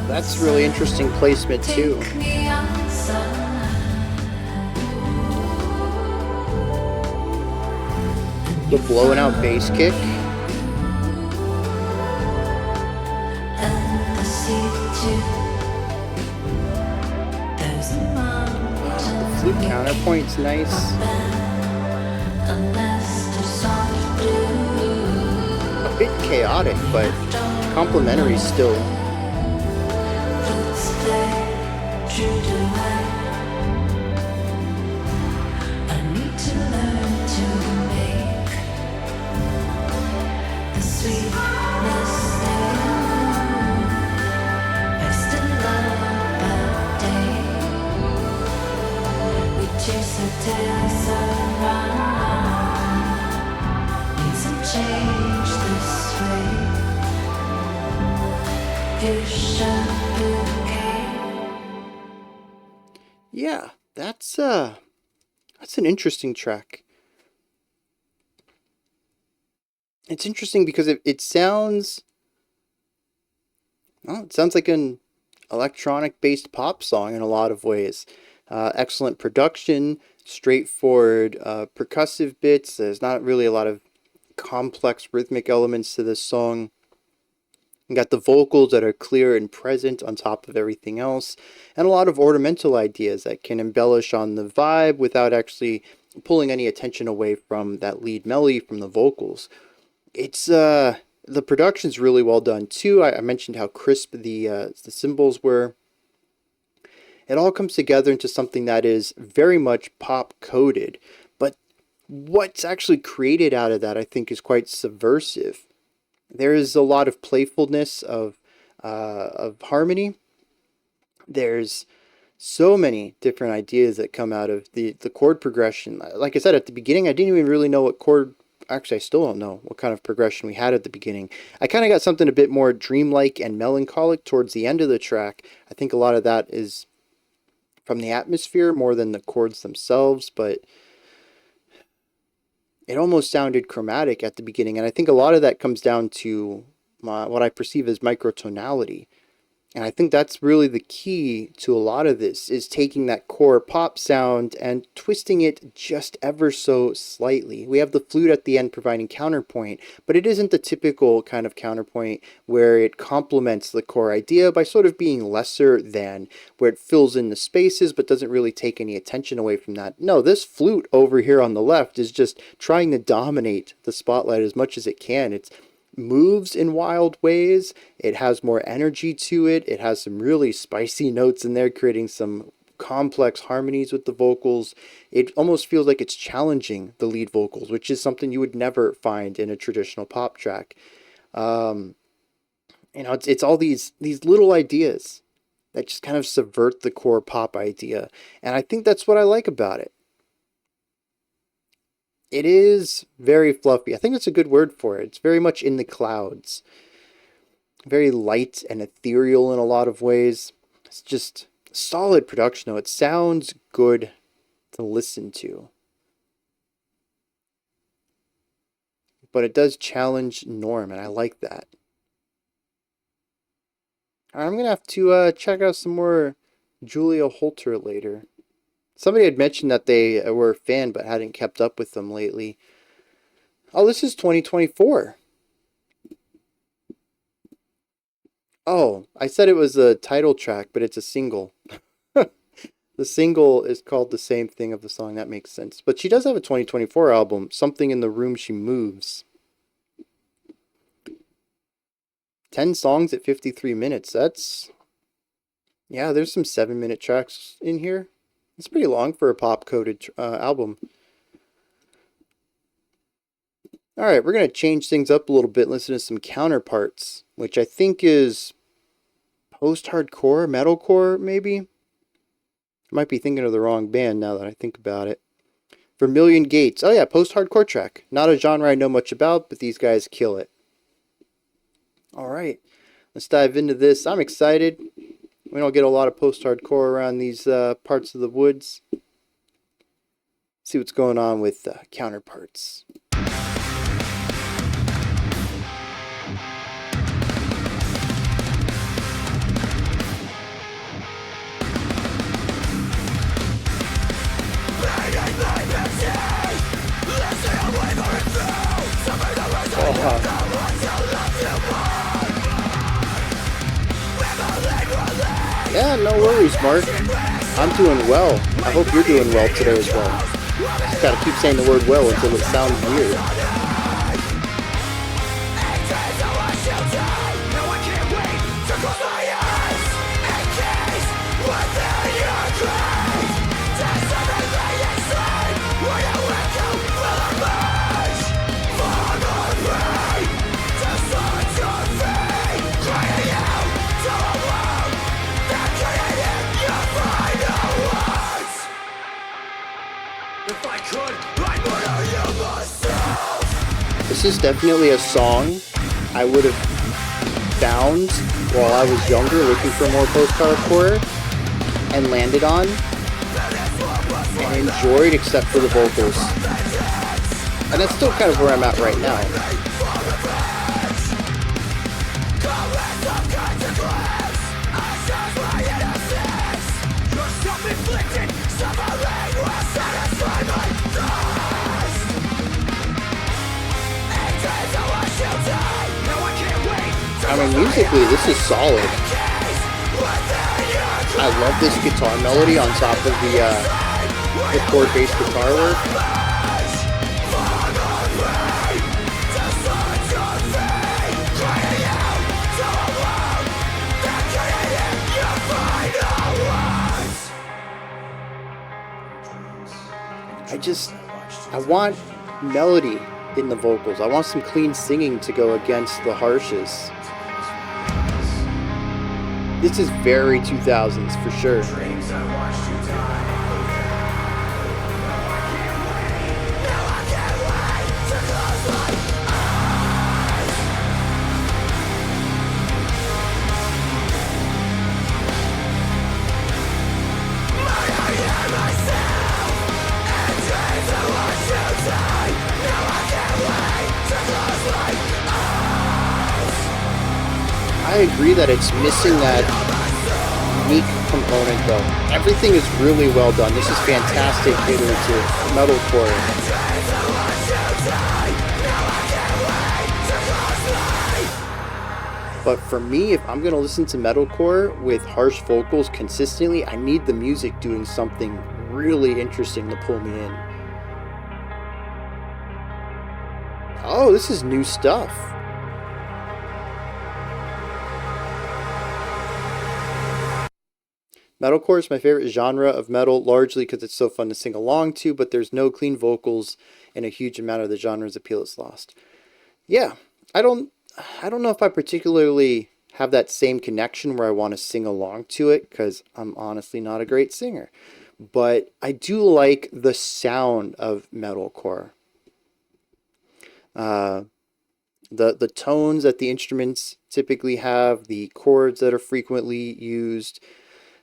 That's really interesting placement too. The blowing out bass kick. The flute counterpoint's nice. A bit chaotic, but complimentary still. Yeah, that's an interesting track. It's interesting because it sounds, well, it sounds like an electronic-based pop song in a lot of ways. Excellent production, straightforward percussive bits. There's not really a lot of complex rhythmic elements to this song. You got the vocals that are clear and present on top of everything else, and a lot of ornamental ideas that can embellish on the vibe without actually pulling any attention away from that lead melody from the vocals. It's the production's really well done too. I mentioned how crisp the cymbals were. It all comes together into something that is very much pop coded, but what's actually created out of that I think is quite subversive. There is a lot of playfulness of harmony. There's so many different ideas that come out of the chord progression. Like I said at the beginning, I didn't even really know what chord actually, I still don't know what kind of progression we had at the beginning. I kind of got something a bit more dreamlike and melancholic towards the end of the track. I think a lot of that is from the atmosphere more than the chords themselves, but it almost sounded chromatic at the beginning, and I think a lot of that comes down to what I perceive as microtonality. And I think that's really the key to a lot of this, is taking that core pop sound and twisting it just ever so slightly. We have the flute at the end providing counterpoint, but it isn't the typical kind of counterpoint where it complements the core idea by sort of being lesser than, where it fills in the spaces but doesn't really take any attention away from that. No, this flute over here on the left is just trying to dominate the spotlight as much as it can. It's moves in wild ways. It has more energy to it. It has some really spicy notes in there, creating some complex harmonies with the vocals. It almost feels like it's challenging the lead vocals, which is something you would never find in a traditional pop track. It's all these little ideas that just kind of subvert the core pop idea, and I think that's what I like about it. It is very fluffy. I think that's a good word for it. It's very much in the clouds. Very light and ethereal in a lot of ways. It's just solid production, though. It sounds good to listen to. But it does challenge norm, and I like that. I'm going to have to check out some more Julia Holter later. Somebody had mentioned that they were a fan but hadn't kept up with them lately. Oh, this is 2024. Oh, I said it was a title track, but it's a single. The single is called the same thing of the song. That makes sense. But she does have a 2024 album, Something in the Room She Moves. 10 songs at 53 minutes. That's... yeah, there's some 7-minute tracks in here. It's pretty long for a pop-coded album. Alright, we're going to change things up a little bit. Listen to some Counterparts, which I think is post-hardcore, metalcore, maybe? I might be thinking of the wrong band now that I think about it. Vermilion Gates. Oh yeah, post-hardcore track. Not a genre I know much about, but these guys kill it. Alright, let's dive into this. I'm excited. We don't get a lot of post-hardcore around these parts of the woods. See what's going on with Counterparts. Yeah, no worries, Mark. I'm doing well. I hope you're doing well today as well. Just gotta keep saying the word well until it sounds weird. This is definitely a song I would have found while I was younger, looking for more post-hardcore, and landed on and enjoyed, except for the vocals. And that's still kind of where I'm at right now. I mean, musically, this is solid. I love this guitar melody on top of the chord-based guitar work. I want melody in the vocals. I want some clean singing to go against the harshes. This is very 2000s for sure. I agree that it's missing that unique component though. Everything is really well done. This is fantastic iterative metalcore. But for me, if I'm going to listen to metalcore with harsh vocals consistently, I need the music doing something really interesting to pull me in. Oh, this is new stuff. Metalcore is my favorite genre of metal, largely because it's so fun to sing along to, but there's no clean vocals and a huge amount of the genre's appeal is lost. Yeah, I don't know if I particularly have that same connection where I want to sing along to it, because I'm honestly not a great singer. But I do like the sound of metalcore. The tones that the instruments typically have, the chords that are frequently used,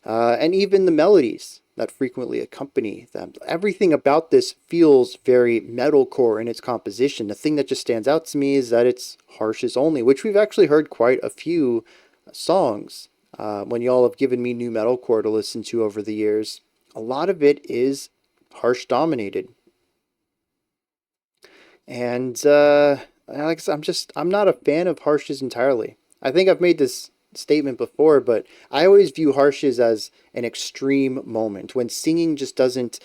and even the melodies that frequently accompany them. Everything about this feels very metalcore in its composition. The thing that just stands out to me is that it's harshes only, which we've actually heard quite a few songs when y'all have given me new metalcore to listen to over the years. A lot of it is harsh dominated. And like I said, I'm not a fan of harshes entirely. I think I've made this statement before, but I always view harshes as an extreme moment when singing just doesn't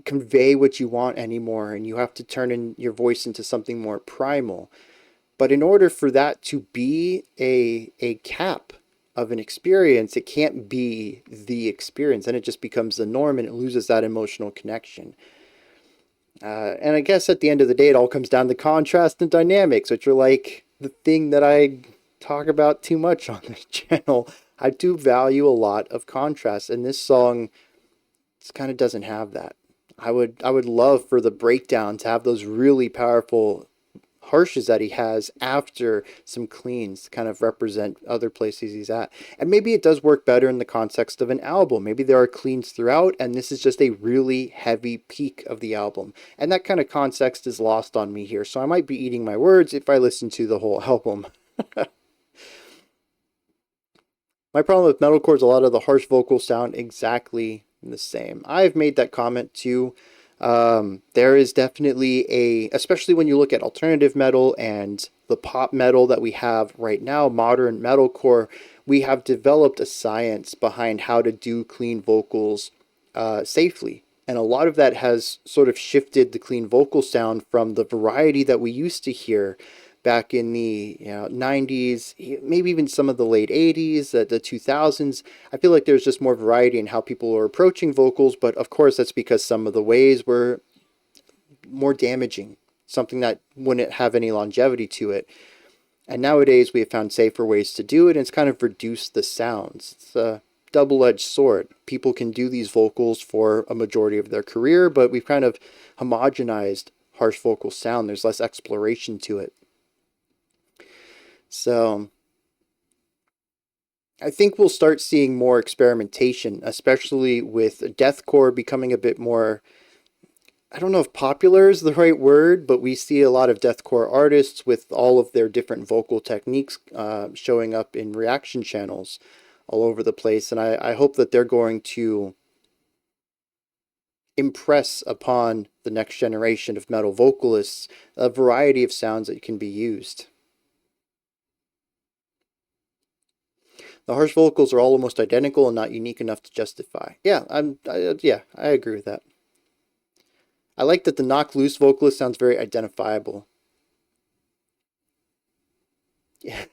convey what you want anymore and you have to turn in your voice into something more primal. But in order for that to be a cap of an experience, it can't be the experience, and it just becomes the norm and it loses that emotional connection. And I guess at the end of the day, it all comes down to contrast and dynamics, which are like the thing that I talk about too much on this channel. I do value a lot of contrast, and this song just kind of doesn't have that. I would love for the breakdown to have those really powerful harshes that he has after some cleans to kind of represent other places he's at. And maybe it does work better in the context of an album. Maybe there are cleans throughout and this is just a really heavy peak of the album. And that kind of context is lost on me here. So I might be eating my words if I listen to the whole album. My problem with metalcore is a lot of the harsh vocals sound exactly the same. I've made that comment too. There is definitely especially when you look at alternative metal and the pop metal that we have right now, modern metalcore, we have developed a science behind how to do clean vocals safely. And a lot of that has sort of shifted the clean vocal sound from the variety that we used to hear back in the 90s, maybe even some of the late 80s, the 2000s. I feel like there's just more variety in how people are approaching vocals, but of course that's because some of the ways were more damaging, something that wouldn't have any longevity to it. And nowadays we have found safer ways to do it, and it's kind of reduced the sounds. It's a double-edged sword. People can do these vocals for a majority of their career, but we've kind of homogenized harsh vocal sound. There's less exploration to it. So I think we'll start seeing more experimentation, especially with deathcore becoming a bit more, I don't know if popular is the right word, but we see a lot of deathcore artists with all of their different vocal techniques showing up in reaction channels all over the place. And I hope that they're going to impress upon the next generation of metal vocalists a variety of sounds that can be used. The harsh vocals are all almost identical and not unique enough to justify. Yeah, I agree with that. I like that the knock loose vocalist sounds very identifiable. Yeah,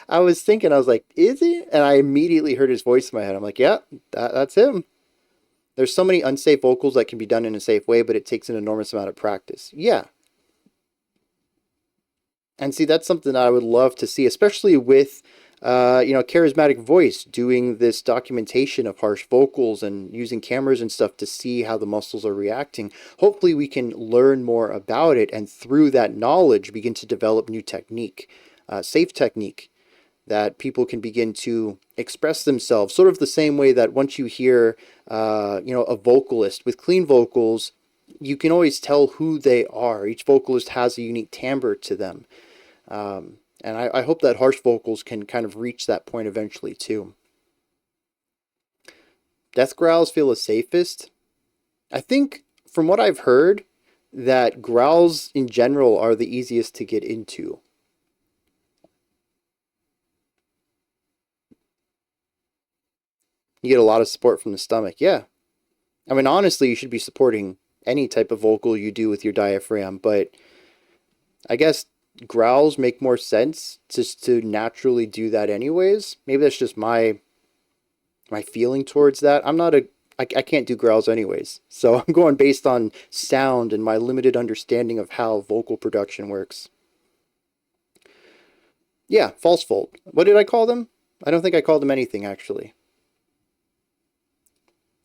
I was thinking, I was like, is he? And I immediately heard his voice in my head. I'm like, yeah, that's him. There's so many unsafe vocals that can be done in a safe way, but it takes an enormous amount of practice. Yeah. And see, that's something I would love to see, especially with charismatic voice doing this documentation of harsh vocals and using cameras and stuff to see how the muscles are reacting. Hopefully we can learn more about it, and through that knowledge begin to develop new technique, safe technique, that people can begin to express themselves sort of the same way that once you hear a vocalist with clean vocals, you can always tell who they are. Each vocalist has a unique timbre to them. And I hope that harsh vocals can kind of reach that point eventually too. Death growls feel the safest. I think from what I've heard that growls in general are the easiest to get into. You get a lot of support from the stomach. Yeah. I mean, honestly, you should be supporting any type of vocal you do with your diaphragm, but I guess growls make more sense just to naturally do that anyways. Maybe that's just my feeling towards that. I can't do growls anyways, so I'm going based on sound and my limited understanding of how vocal production works. Yeah, false fold. What did I call them? I don't think I called them anything actually.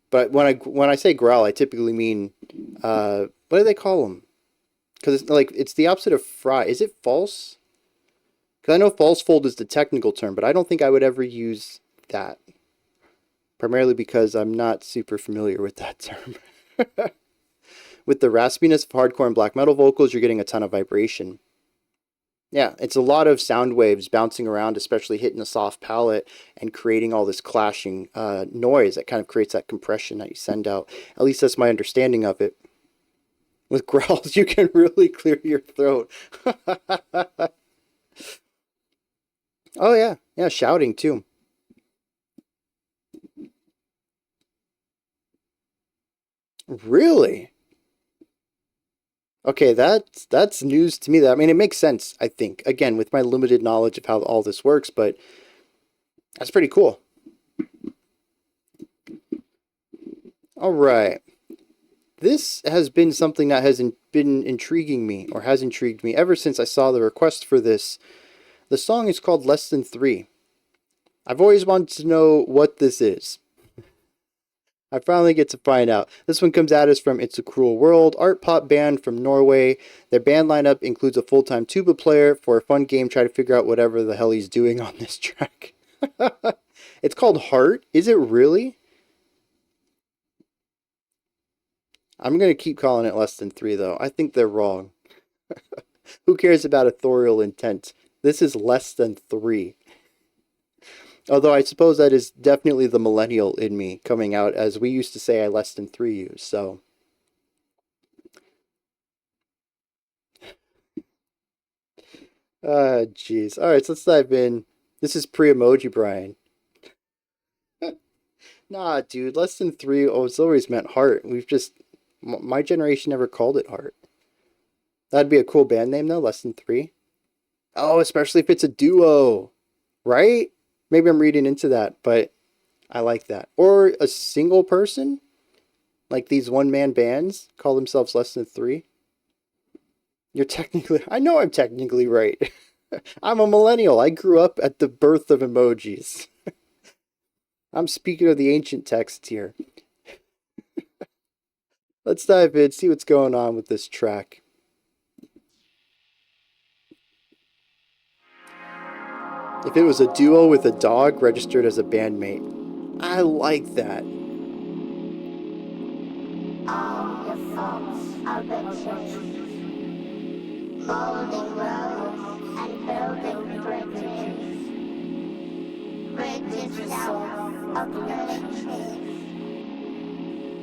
But when I say growl, I typically mean what do they call them? Because it's the opposite of fry. Is it false? Because I know false fold is the technical term, but I don't think I would ever use that. Primarily because I'm not super familiar with that term. With the raspiness of hardcore and black metal vocals, you're getting a ton of vibration. Yeah, it's a lot of sound waves bouncing around, especially hitting the soft palate and creating all this clashing noise that kind of creates that compression that you send out. At least that's my understanding of it. With growls, you can really clear your throat. Oh yeah, yeah, shouting too. Really? Okay, that's news to me. I mean, it makes sense, I think. Again, with my limited knowledge of how all this works, but that's pretty cool. All right. This has been something that has been intriguing me, or has intrigued me ever since I saw the request for this. The song is called Less Than 3. I've always wanted to know what this is. I finally get to find out. This one comes at us from It's a Cruel World, art pop band from Norway. Their band lineup includes a full-time tuba player. For a fun game, try to figure out whatever the hell he's doing on this track. It's called Heart. Is it really? I'm going to keep calling it Less Than 3, though. I think they're wrong. Who cares about authorial intent? This is Less Than 3. Although I suppose that is definitely the millennial in me coming out, as we used to say I less than 3 you, so. Jeez. Alright, so let's dive in. This is pre-emoji Brian. Nah, dude, Less Than 3, oh, it's always meant heart. We've just, my generation never called it heart. That'd be a cool band name, though, Less Than 3. Oh, especially if it's a duo, right? Maybe I'm reading into that, but I like that. Or a single person, like these one-man bands call themselves Less Than 3. You're technically, I know I'm technically right. I'm a millennial. I grew up at the birth of emojis. I'm speaking of the ancient texts here. Let's dive in, see what's going on with this track. If it was a duo with a dog registered as a bandmate. I like that. All your faults are wretched, molding roads and building bridges, bridges south of villages.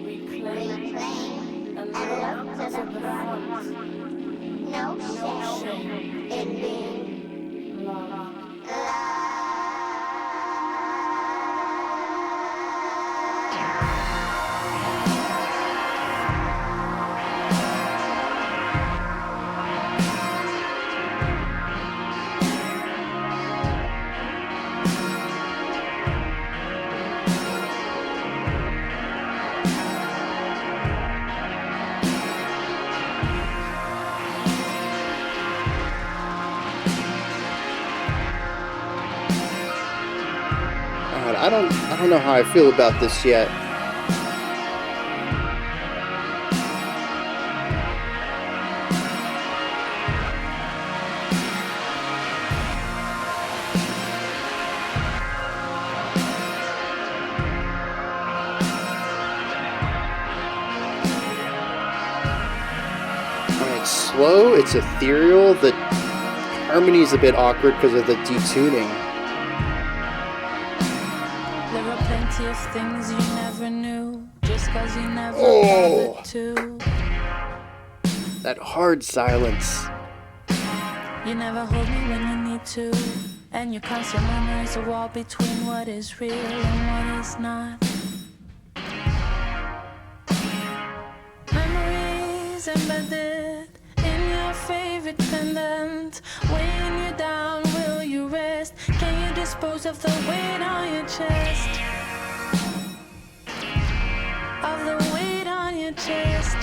Reclaim and look to the front. No shame in being loved. I don't know how I feel about this yet. It's slow, it's ethereal, Harmony's a bit awkward because of the detuning. There are plenty of things you never knew, just cause you never Oh. bothered to. That hard silence. You never hold me when you need to, and your constant memory is a wall between what is real and what is not. Memories embedded in your favorite pendant, weighing you down, will you rest? Can you dispose of the weight on your chest? Of the weight on your chest.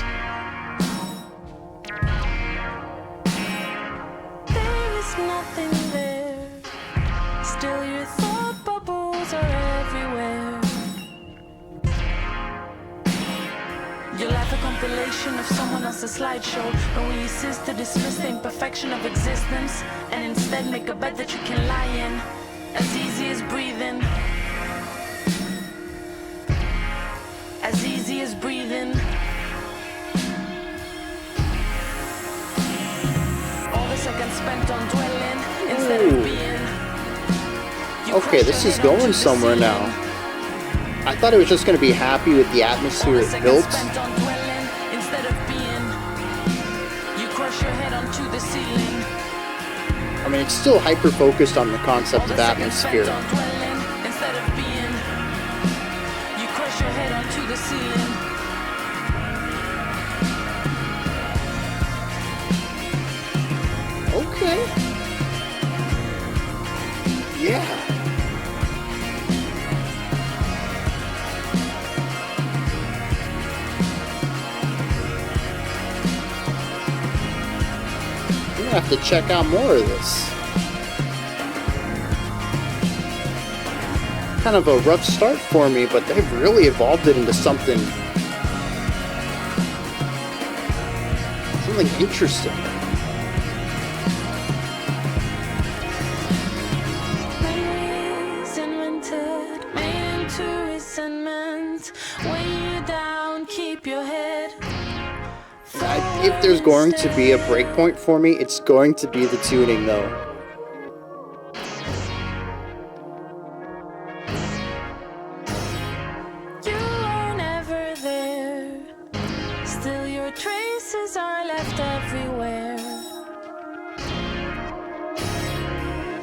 There is nothing there. Still your thought bubbles are everywhere. Your life a compilation of someone else's slideshow, but when you cease to dismiss the imperfection of existence and instead make a bed that you can lie in, as easy as breathing. As easy as breathing. All the seconds spent on dwelling instead Ooh. of being. You Okay, crush this your is head onto going the somewhere ceiling. now. I thought it was just going to be happy with the atmosphere All the it seconds built. spent on dwelling instead of being. You crush your head onto the ceiling. I mean, it's still hyper-focused on the concept All of the seconds spent atmosphere. on dwelling instead of being. You crush your head onto the ceiling. Okay. Yeah. I'm gonna have to check out more of this. Kind of a rough start for me, but they've really evolved it into something interesting. Memories invented, made into resentment. Weigh you down, keep your head. If there's going to be a breakpoint for me, it's going to be the tuning, though. You are never there. Still your traces are left everywhere.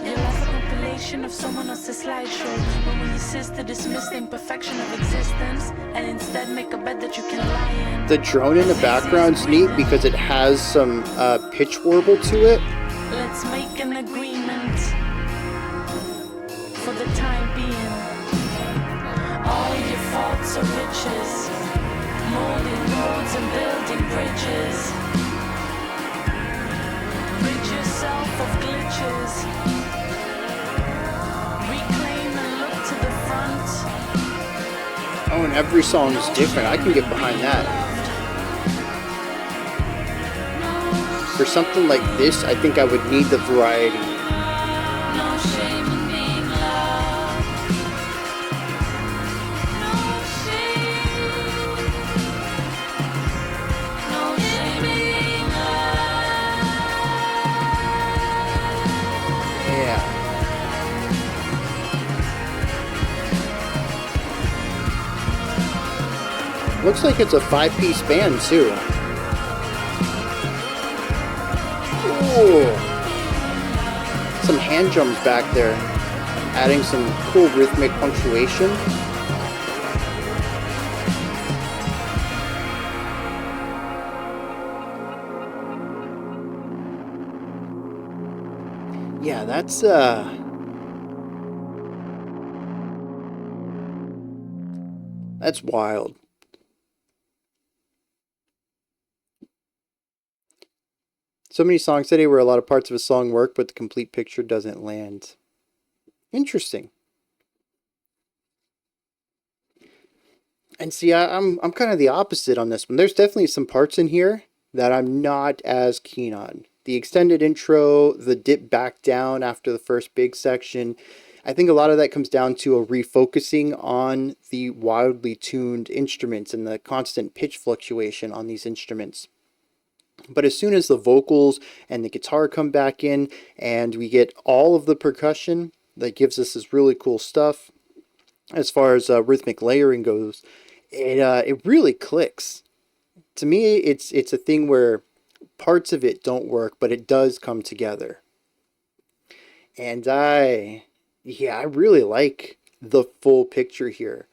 Your life a compilation of someone else's slideshow, but when you cease to dismiss the imperfection of existence and instead make a bed that you can lie in. The drone in the background's neat because it has some pitch warble to it. Let's make an agreement for the time being. All your faults are riches, molding roads and building bridges. Rid yourself of glitches. Reclaim and look to the front. Oh, and every song is different. I can get behind that. For something like this, I think I would need the variety. No shame in being loved. No shame. No shame in being loved. Yeah. Looks like it's a 5-piece band, too. Ooh. Some hand drums back there, adding some cool rhythmic punctuation. Yeah, that's wild. So many songs today where a lot of parts of a song work, but the complete picture doesn't land. Interesting. And see, I'm kind of the opposite on this one. There's definitely some parts in here that I'm not as keen on. The extended intro, the dip back down after the first big section, I think a lot of that comes down to a refocusing on the wildly tuned instruments and the constant pitch fluctuation on these instruments. But as soon as the vocals and the guitar come back in and we get all of the percussion, that gives us this really cool stuff. As far as rhythmic layering goes, it really clicks. To me, it's a thing where parts of it don't work, but it does come together. And I really like the full picture here.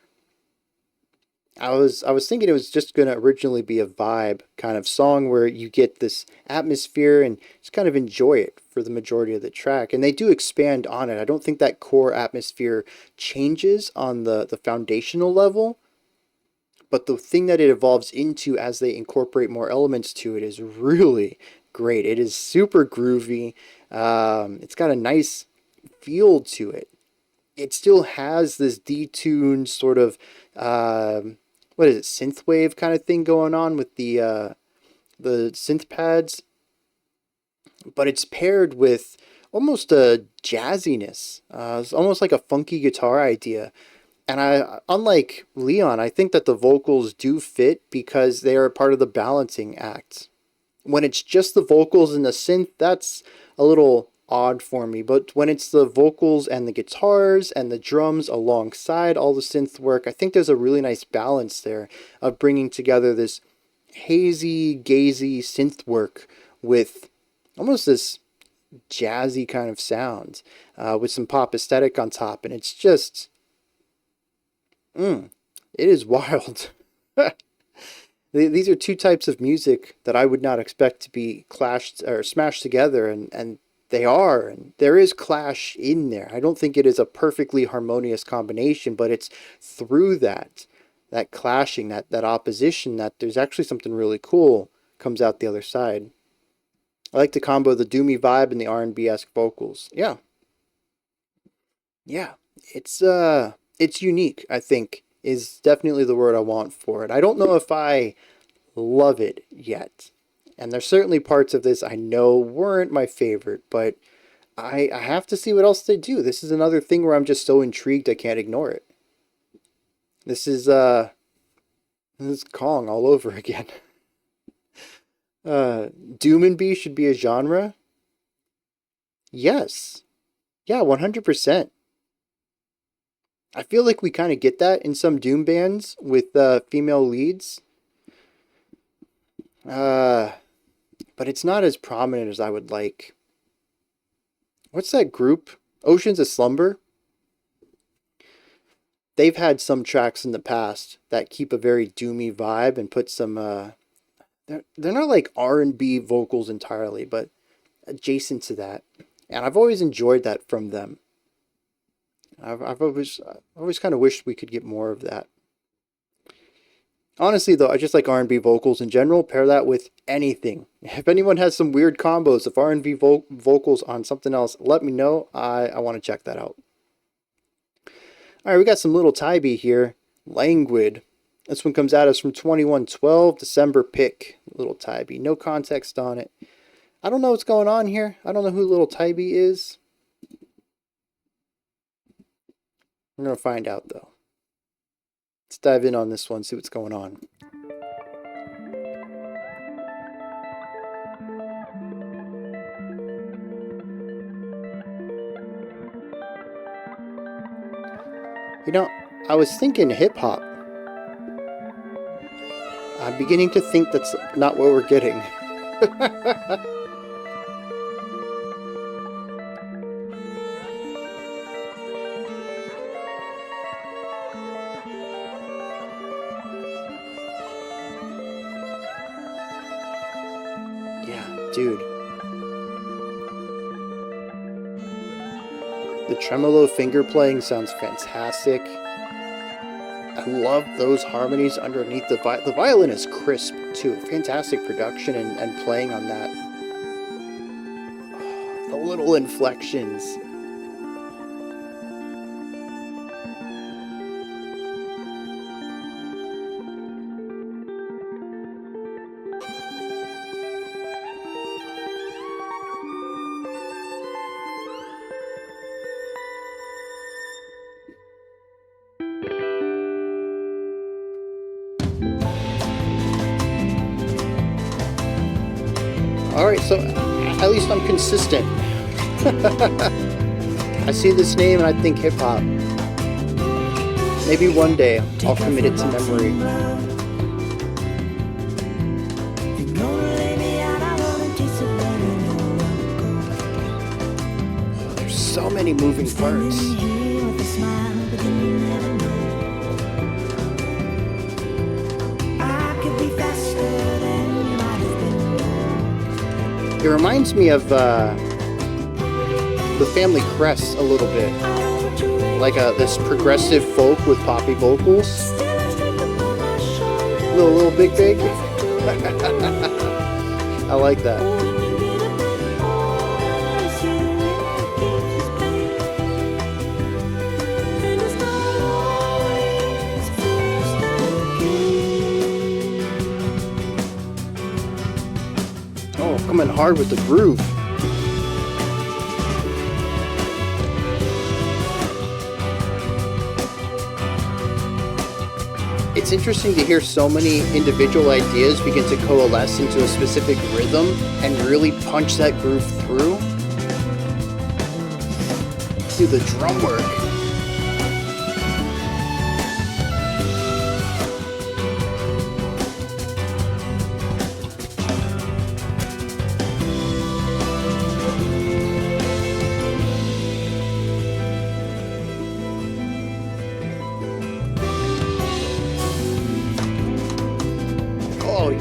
I was thinking it was just going to originally be a vibe kind of song where you get this atmosphere and just kind of enjoy it for the majority of the track. And they do expand on it. I don't think that core atmosphere changes on the foundational level. But the thing that it evolves into as they incorporate more elements to it is really great. It is super groovy. It's got a nice feel to it. It still has this detuned sort of what is it, synthwave kind of thing going on with the synth pads, but it's paired with almost a jazziness. It's almost like a funky guitar idea. And unlike Leon, I think that the vocals do fit because they are part of the balancing act. When it's just the vocals and the synth, that's a little odd for me. But when it's the vocals and the guitars and the drums alongside all the synth work, I think there's a really nice balance there of bringing together this hazy, gazy synth work with almost this jazzy kind of sound with some pop aesthetic on top. And it's just... it is wild. These are two types of music that I would not expect to be clashed or smashed together, and they are, and there is clash in there. I don't think it is a perfectly harmonious combination, but it's through that clashing, that opposition, that there's actually something really cool comes out the other side. I like to combo the doomy vibe and the R&B-esque vocals. Yeah, it's unique, I think, is definitely the word I want for it. I don't know if I love it yet. And there's certainly parts of this I know weren't my favorite, but I have to see what else they do. This is another thing where I'm just so intrigued I can't ignore it. This is Kong all over again. Doom and B should be a genre? Yes. Yeah, 100%. I feel like we kind of get that in some Doom bands with female leads. But it's not as prominent as I would like. What's that group? Oceans of Slumber? They've had some tracks in the past that keep a very doomy vibe and put some... they're not like R&B vocals entirely, but adjacent to that. And I've always enjoyed that from them. I've always kind of wished we could get more of that. Honestly, though, I just like R&B vocals in general. Pair that with anything. If anyone has some weird combos of R&B vocals on something else, let me know. I want to check that out. All right, we got some little Tybee here. Languid. This one comes at us from 2112, December pick. Little Tybee. No context on it. I don't know what's going on here. I don't know who little Tybee is. We're going to find out, though. Let's dive in on this one, see what's going on. You know, I was thinking hip-hop. I'm beginning to think that's not what we're getting. Dude. The tremolo finger playing sounds fantastic. I love those harmonies underneath the violin. The violin is crisp too. Fantastic production and playing on that. Oh, the little inflections. Alright, so at least I'm consistent. I see this name and I think hip-hop. Maybe one day I'll commit it to memory. There's so many moving parts. It reminds me of the Family Crest a little bit. Like this progressive folk with poppy vocals. Little Big Big. I like that. Oh, coming hard with the groove. It's interesting to hear so many individual ideas begin to coalesce into a specific rhythm and really punch that groove through. Do the drum work.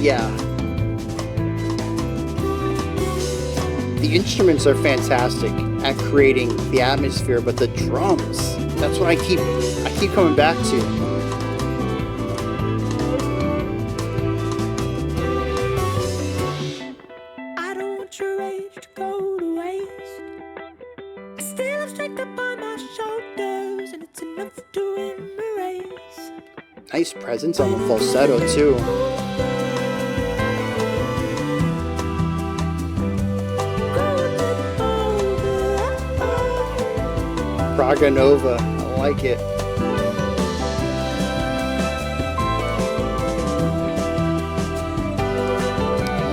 Yeah. The instruments are fantastic at creating the atmosphere, but the drums, that's what I keep coming back to. I don't want your rage to go to waste. I still have strength upon my shoulders, and it's enough to embrace. Nice presence on the falsetto too. Praga Nova, I like it.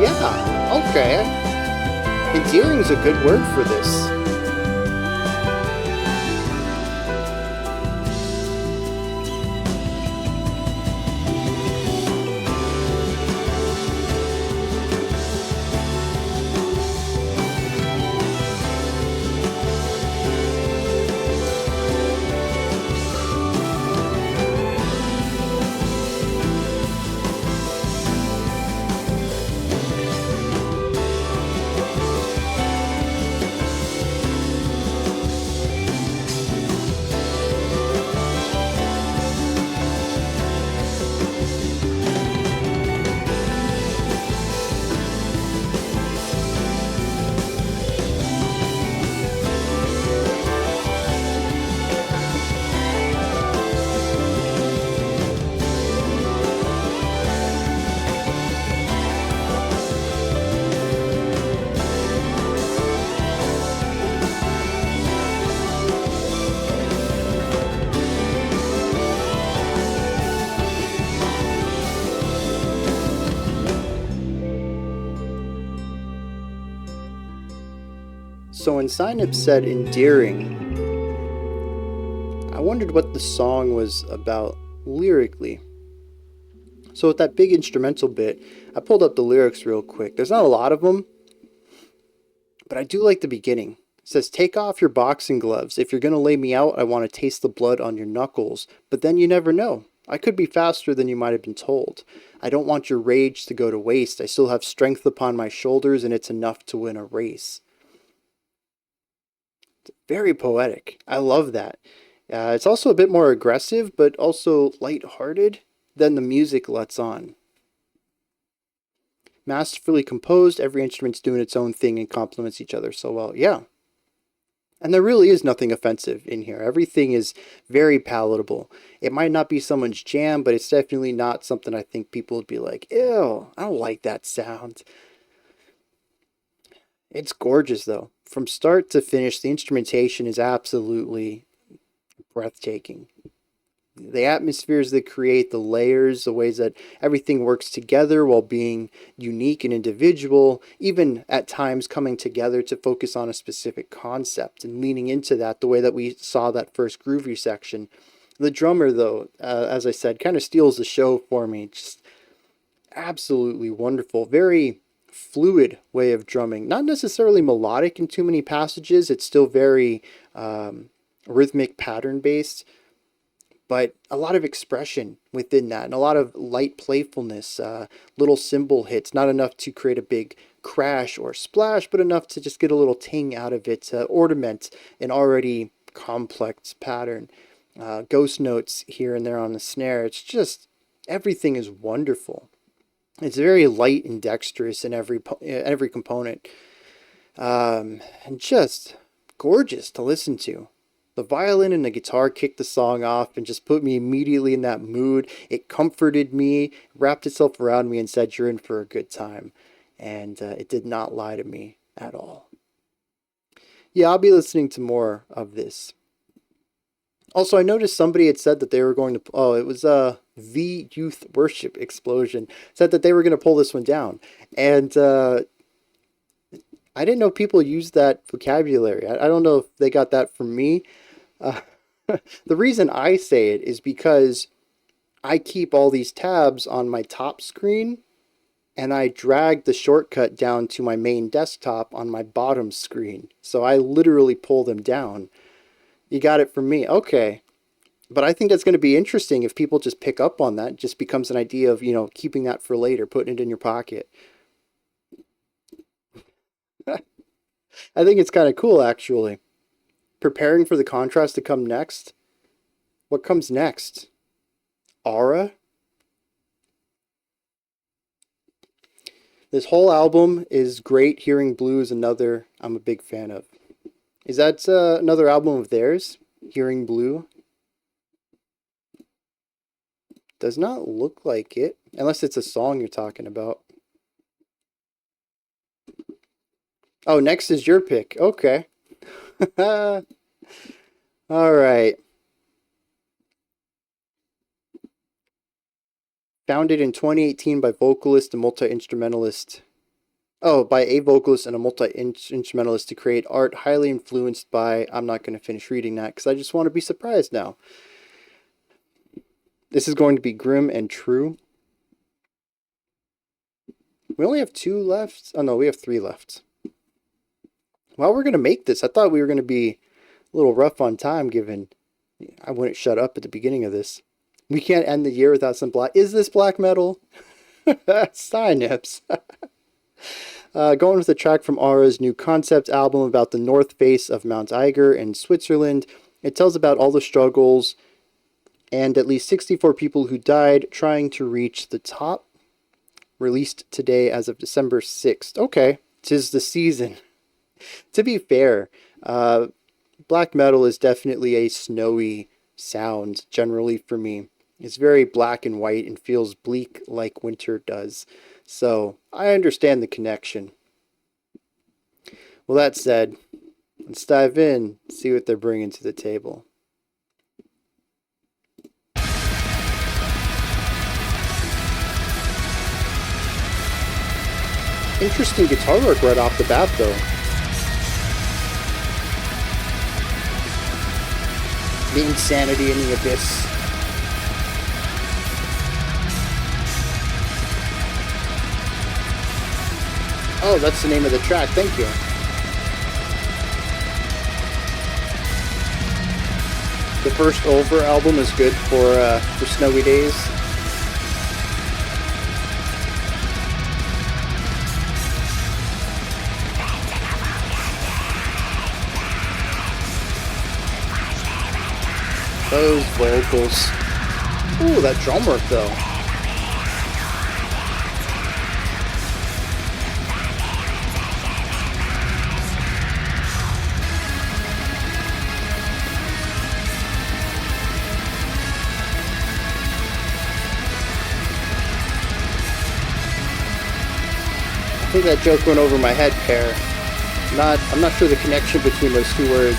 Yeah, okay. Endearing's a good word for this. So when Synapse said endearing, I wondered what the song was about lyrically. So with that big instrumental bit, I pulled up the lyrics real quick. There's not a lot of them, but I do like the beginning. It says, "Take off your boxing gloves. If you're going to lay me out, I want to taste the blood on your knuckles. But then you never know. I could be faster than you might have been told. I don't want your rage to go to waste. I still have strength upon my shoulders, and it's enough to win a race." Very poetic. I love that. It's also a bit more aggressive, but also lighthearted than the music lets on. Masterfully composed, every instrument's doing its own thing and complements each other so well. Yeah. And there really is nothing offensive in here. Everything is very palatable. It might not be someone's jam, but it's definitely not something I think people would be like, ew, I don't like that sound. It's gorgeous though. From start to finish, the instrumentation is absolutely breathtaking. the atmospheres they create, the layers, the ways that everything works together while being unique and individual, even at times coming together to focus on a specific concept and leaning into that the way that we saw that first groovy section. The drummer, though, as I said, kind of steals the show for me. Just absolutely wonderful. Very fluid way of drumming. Not necessarily melodic in too many passages. It's still very rhythmic pattern based, but a lot of expression within that and a lot of light playfulness, little cymbal hits, not enough to create a big crash or splash, but enough to just get a little ting out of it to ornament an already complex pattern. Ghost notes here and there on the snare. It's just, everything is wonderful. It's very light and dexterous in every component, and just gorgeous to listen to. The violin and the guitar kicked the song off and just put me immediately in that mood. It comforted me, wrapped itself around me and said, you're in for a good time. And it did not lie to me at all. Yeah, I'll be listening to more of this. Also, I noticed somebody had said that they were going to, it was the Youth Worship Explosion, said that they were going to pull this one down. And I didn't know people used that vocabulary. I don't know if they got that from me. The reason I say it is because I keep all these tabs on my top screen and I drag the shortcut down to my main desktop on my bottom screen. So I literally pull them down. You got it from me. Okay. But I think that's going to be interesting if people just pick up on that. It just becomes an idea of, keeping that for later, putting it in your pocket. I think it's kind of cool, actually. Preparing for the contrast to come next. What comes next? Aara? This whole album is great. Hearing Blue is another I'm a big fan of. Is that another album of theirs? Hearing Blue? Does not look like it. Unless it's a song you're talking about. Oh, next is your pick. Okay. All right. Founded in 2018 by vocalist and multi-instrumentalist. Oh, by a vocalist and a multi-instrumentalist to create art highly influenced by... I'm not going to finish reading that because I just want to be surprised now. This is going to be grim and true. We only have 2 left. Oh, no, we have 3 left. Well, we're going to make this. I thought we were going to be a little rough on time given I wouldn't shut up at the beginning of this. We can't end the year without some black... Is this black metal? Synapse. Going with a track from Aara's new concept album about the north face of Mount Eiger in Switzerland. It tells about all the struggles and at least 64 people who died trying to reach the top. Released today as of December 6th. Okay, 'tis the season. To be fair, black metal is definitely a snowy sound, generally for me. It's very black and white and feels bleak like winter does. So, I understand the connection. Well, that said, let's dive in, see what they're bringing to the table. Interesting guitar work right off the bat, though. The insanity in the abyss. Oh, that's the name of the track. Thank you. The first Over album is good for snowy days. Those vocals. Ooh, that drum work though. I think that joke went over my head, Pear. I'm not sure the connection between those 2 words.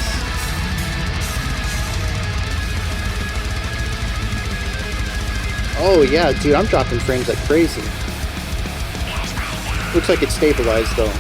Oh yeah, dude, I'm dropping frames like crazy. Looks like it's stabilized though.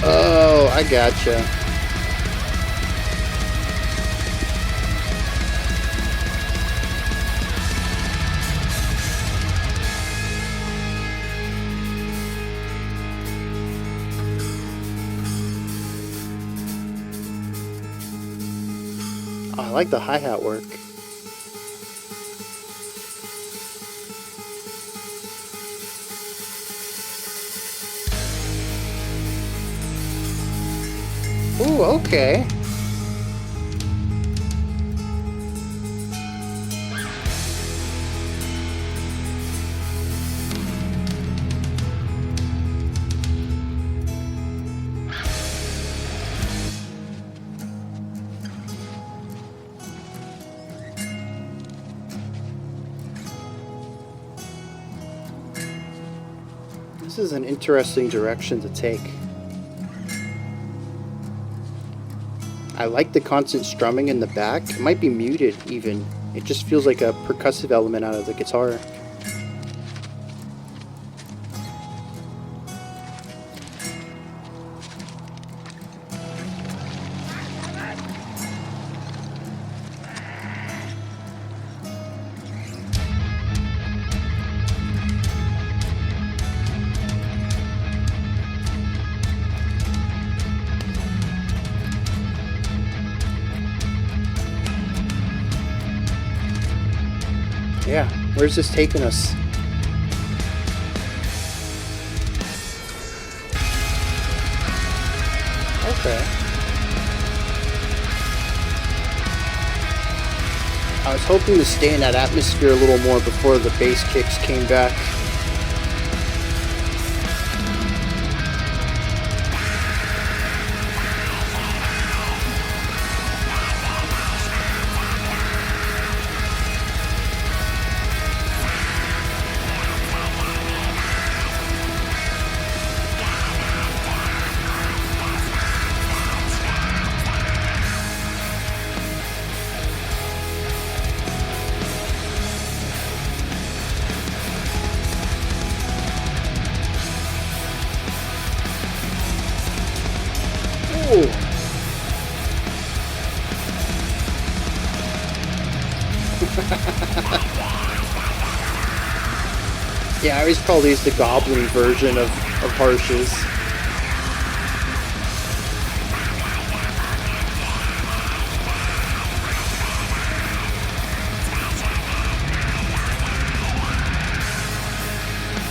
Oh, I gotcha. Oh, I like the hi-hat work. Ooh, okay. This is an interesting direction to take. I like the constant strumming in the back. It might be muted even. It just feels like a percussive element out of the guitar. Yeah, where's this taking us? Okay. I was hoping to stay in that atmosphere a little more before the bass kicks came back. Yeah, I always call these the goblin version of harshes.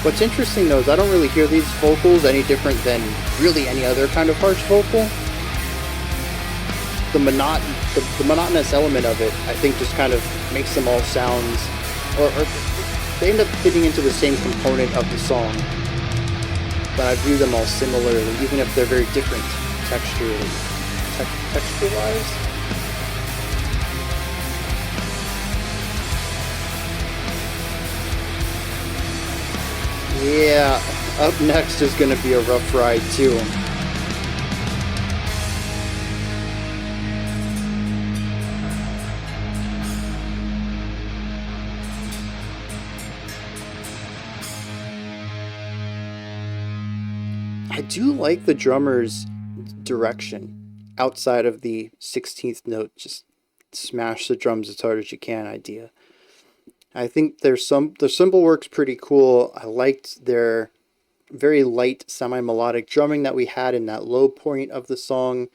What's interesting though is I don't really hear these vocals any different than really any other kind of harsh vocal. The monotonous element of it, I think, just kind of makes them all sound, or they end up fitting into the same component of the song. But I view them all similarly, even if they're very different texturally, texture-wise. Yeah, up next is going to be a rough ride too. I do like the drummer's direction outside of the 16th note, just smash the drums as hard as you can idea. I think the cymbal work's pretty cool. I liked their very light semi-melodic drumming that we had in that low point of the song.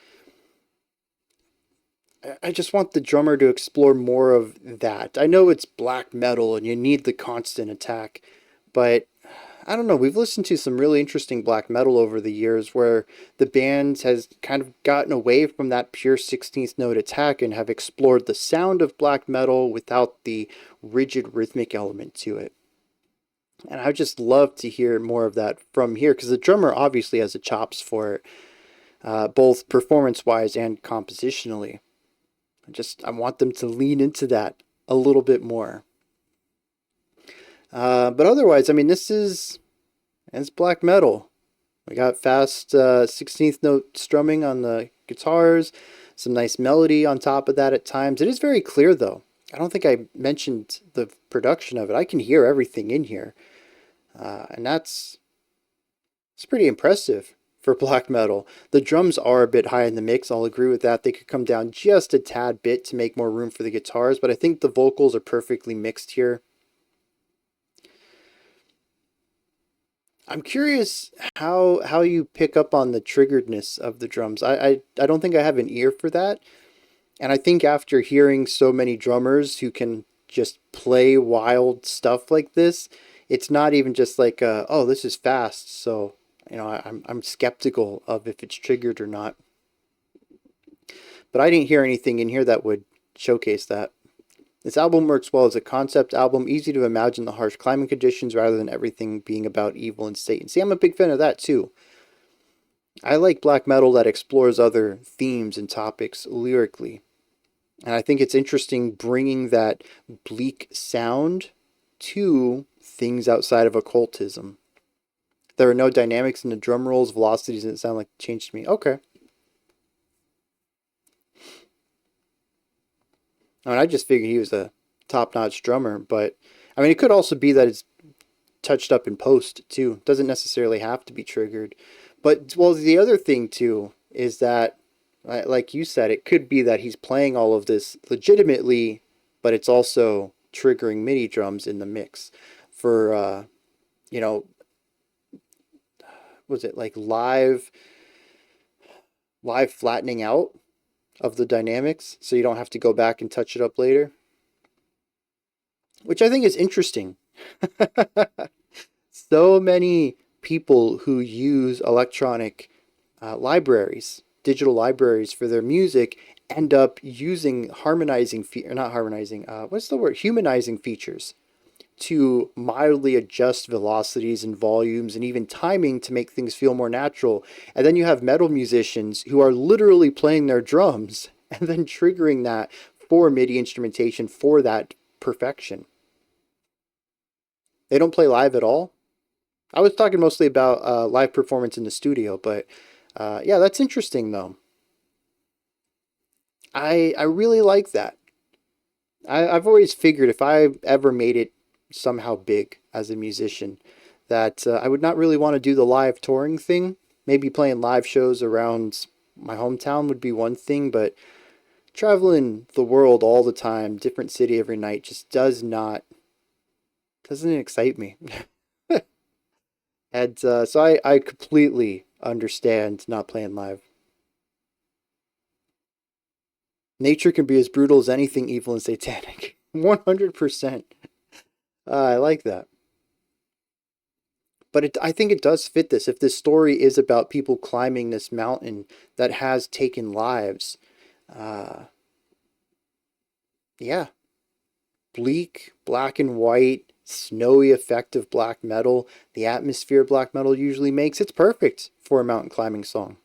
I just want the drummer to explore more of that. I know it's black metal and you need the constant attack, but I don't know, we've listened to some really interesting black metal over the years where the band has kind of gotten away from that pure 16th note attack and have explored the sound of black metal without the rigid rhythmic element to it. And I just love to hear more of that from here, because the drummer obviously has the chops for it. both performance-wise and compositionally. I want them to lean into that a little bit more. But otherwise, I mean, it's black metal. We got fast 16th note strumming on the guitars, some nice melody on top of that at times. It is very clear though. I don't think I mentioned the production of it. I can hear everything in here. And it's pretty impressive for black metal. The drums are a bit high in the mix, I'll agree with that. They could come down just a tad bit to make more room for the guitars, but I think the vocals are perfectly mixed here. I'm curious how you pick up on the triggeredness of the drums. I don't think I have an ear for that. And I think after hearing so many drummers who can just play wild stuff like this, it's not even just like, oh, this is fast. So, I'm skeptical of if it's triggered or not. But I didn't hear anything in here that would showcase that. This album works well as a concept album, easy to imagine the harsh climbing conditions rather than everything being about evil and Satan. See, I'm a big fan of that too. I like black metal that explores other themes and topics lyrically. And I think it's interesting bringing that bleak sound to things outside of occultism. There are no dynamics in the drum rolls, velocities, and it sound like change to me. Okay. I mean, I just figured he was a top-notch drummer, but I mean, it could also be that it's touched up in post too. It doesn't necessarily have to be triggered. But, well, the other thing too is that, like you said, it could be that he's playing all of this legitimately, but it's also triggering MIDI drums in the mix for, was it like live flattening out of the dynamics so you don't have to go back and touch it up later, which I think is interesting. So many people who use electronic libraries, digital libraries for their music, end up using humanizing features to mildly adjust velocities and volumes and even timing to make things feel more natural. And then you have metal musicians who are literally playing their drums and then triggering that for MIDI instrumentation for that perfection. They don't play live at all. I was talking mostly about live performance in the studio, but yeah, that's interesting though. I really like that. I've always figured if I ever made it somehow big as a musician, that I would not really want to do the live touring thing. Maybe playing live shows around my hometown would be one thing, but traveling the world all the time, different city every night, just doesn't excite me. And so I completely understand not playing live. Nature can be as brutal as anything evil and satanic. 100%. I like that. But I think it does fit this. If this story is about people climbing this mountain that has taken lives, yeah. Bleak, black and white, snowy effect of black metal, the atmosphere black metal usually makes, it's perfect for a mountain climbing song.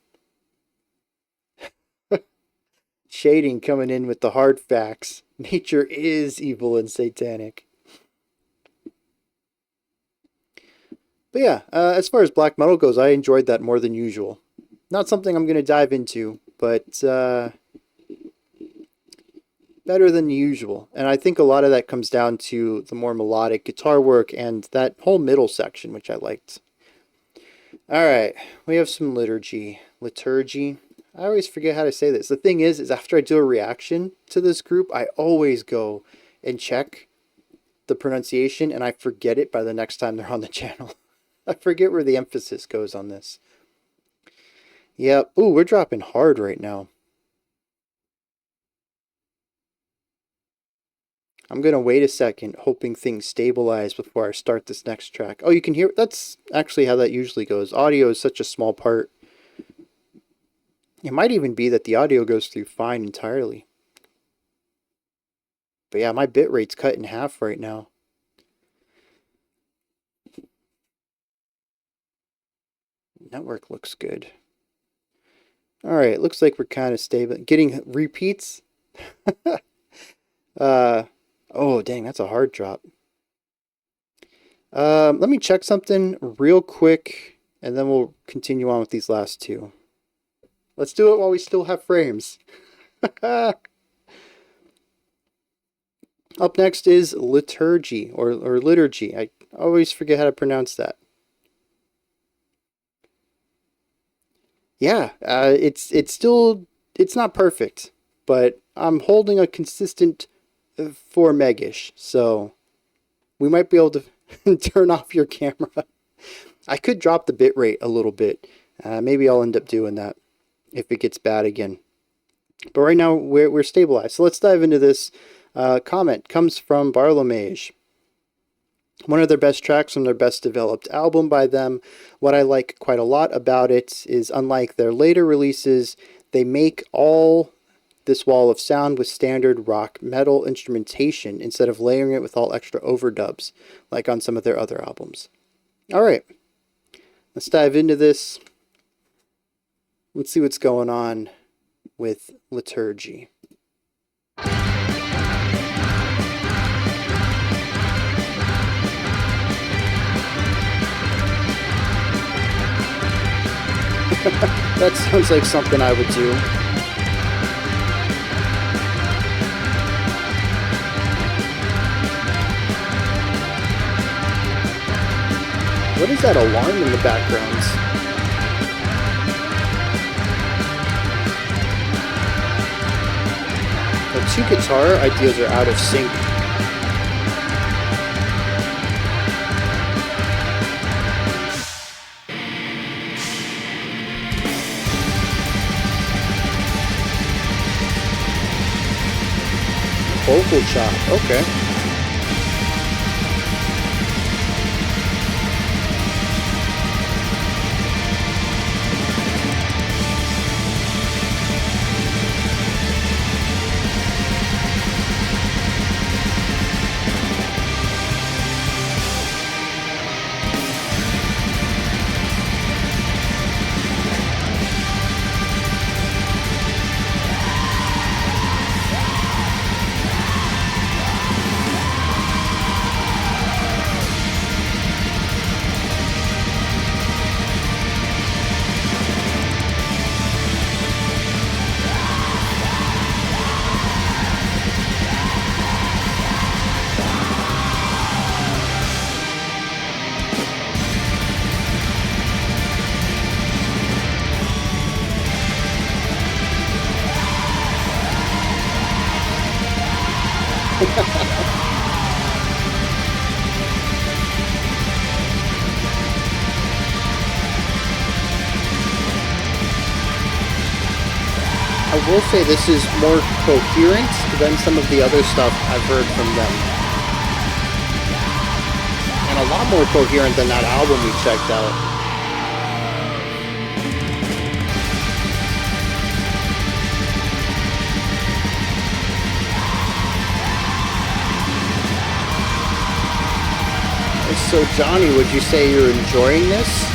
Shading coming in with the hard facts. Nature is evil and satanic. But yeah, as far as black metal goes, I enjoyed that more than usual. Not something I'm going to dive into, but better than usual. And I think a lot of that comes down to the more melodic guitar work and that whole middle section, which I liked. Alright, we have some liturgy. Liturgy. I always forget how to say this. The thing is after I do a reaction to this group, I always go and check the pronunciation, and I forget it by the next time they're on the channel. I forget where the emphasis goes on this. Yep. Ooh, we're dropping hard right now. I'm going to wait a second, hoping things stabilize before I start this next track. Oh, you can hear? That's actually how that usually goes. Audio is such a small part. It might even be that the audio goes through fine entirely. But yeah, my bit rate's cut in half right now. Network looks good. Alright, looks like we're kind of stable. Getting repeats? Oh, dang, that's a hard drop. Let me check something real quick, and then we'll continue on with these last two. Let's do it while we still have frames. Up next is Liturgy, or Liturgy. I always forget how to pronounce that. Yeah, it's not perfect, but I'm holding a consistent 4 megish, so we might be able to turn off your camera. I could drop the bitrate a little bit. Maybe I'll end up doing that if it gets bad again. But right now we're stabilized. So let's dive into this. Comment comes from Barlamage. One of their best tracks from their best developed album by them. What I like quite a lot about it is, unlike their later releases, they make all this wall of sound with standard rock metal instrumentation instead of layering it with all extra overdubs like on some of their other albums. Alright, let's dive into this. Let's see what's going on with Liturgy. That sounds like something I would do. What is that alarm in the background? The 2 guitar ideas are out of sync. Vocal chop, okay. I will say this is more coherent than some of the other stuff I've heard from them. And a lot more coherent than that album we checked out. So Johnny, would you say you're enjoying this?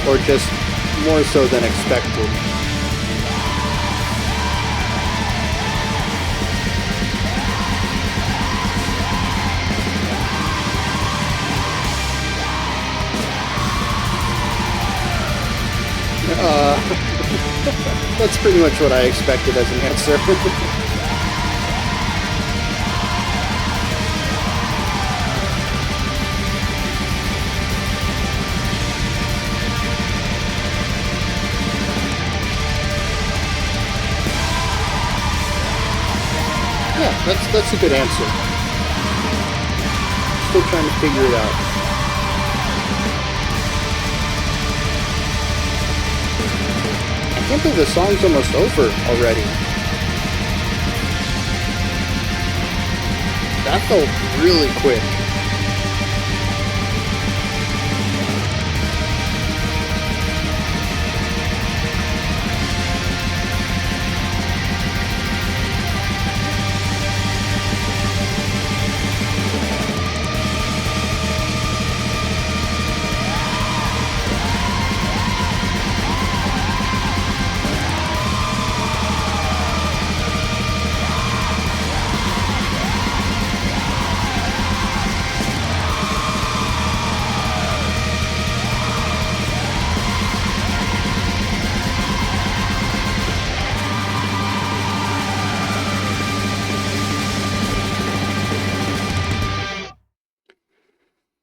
Or just more so than expected? That's pretty much what I expected as an answer. Yeah, that's a good answer. Still trying to figure it out. I can't believe the song's almost over already. That felt really quick.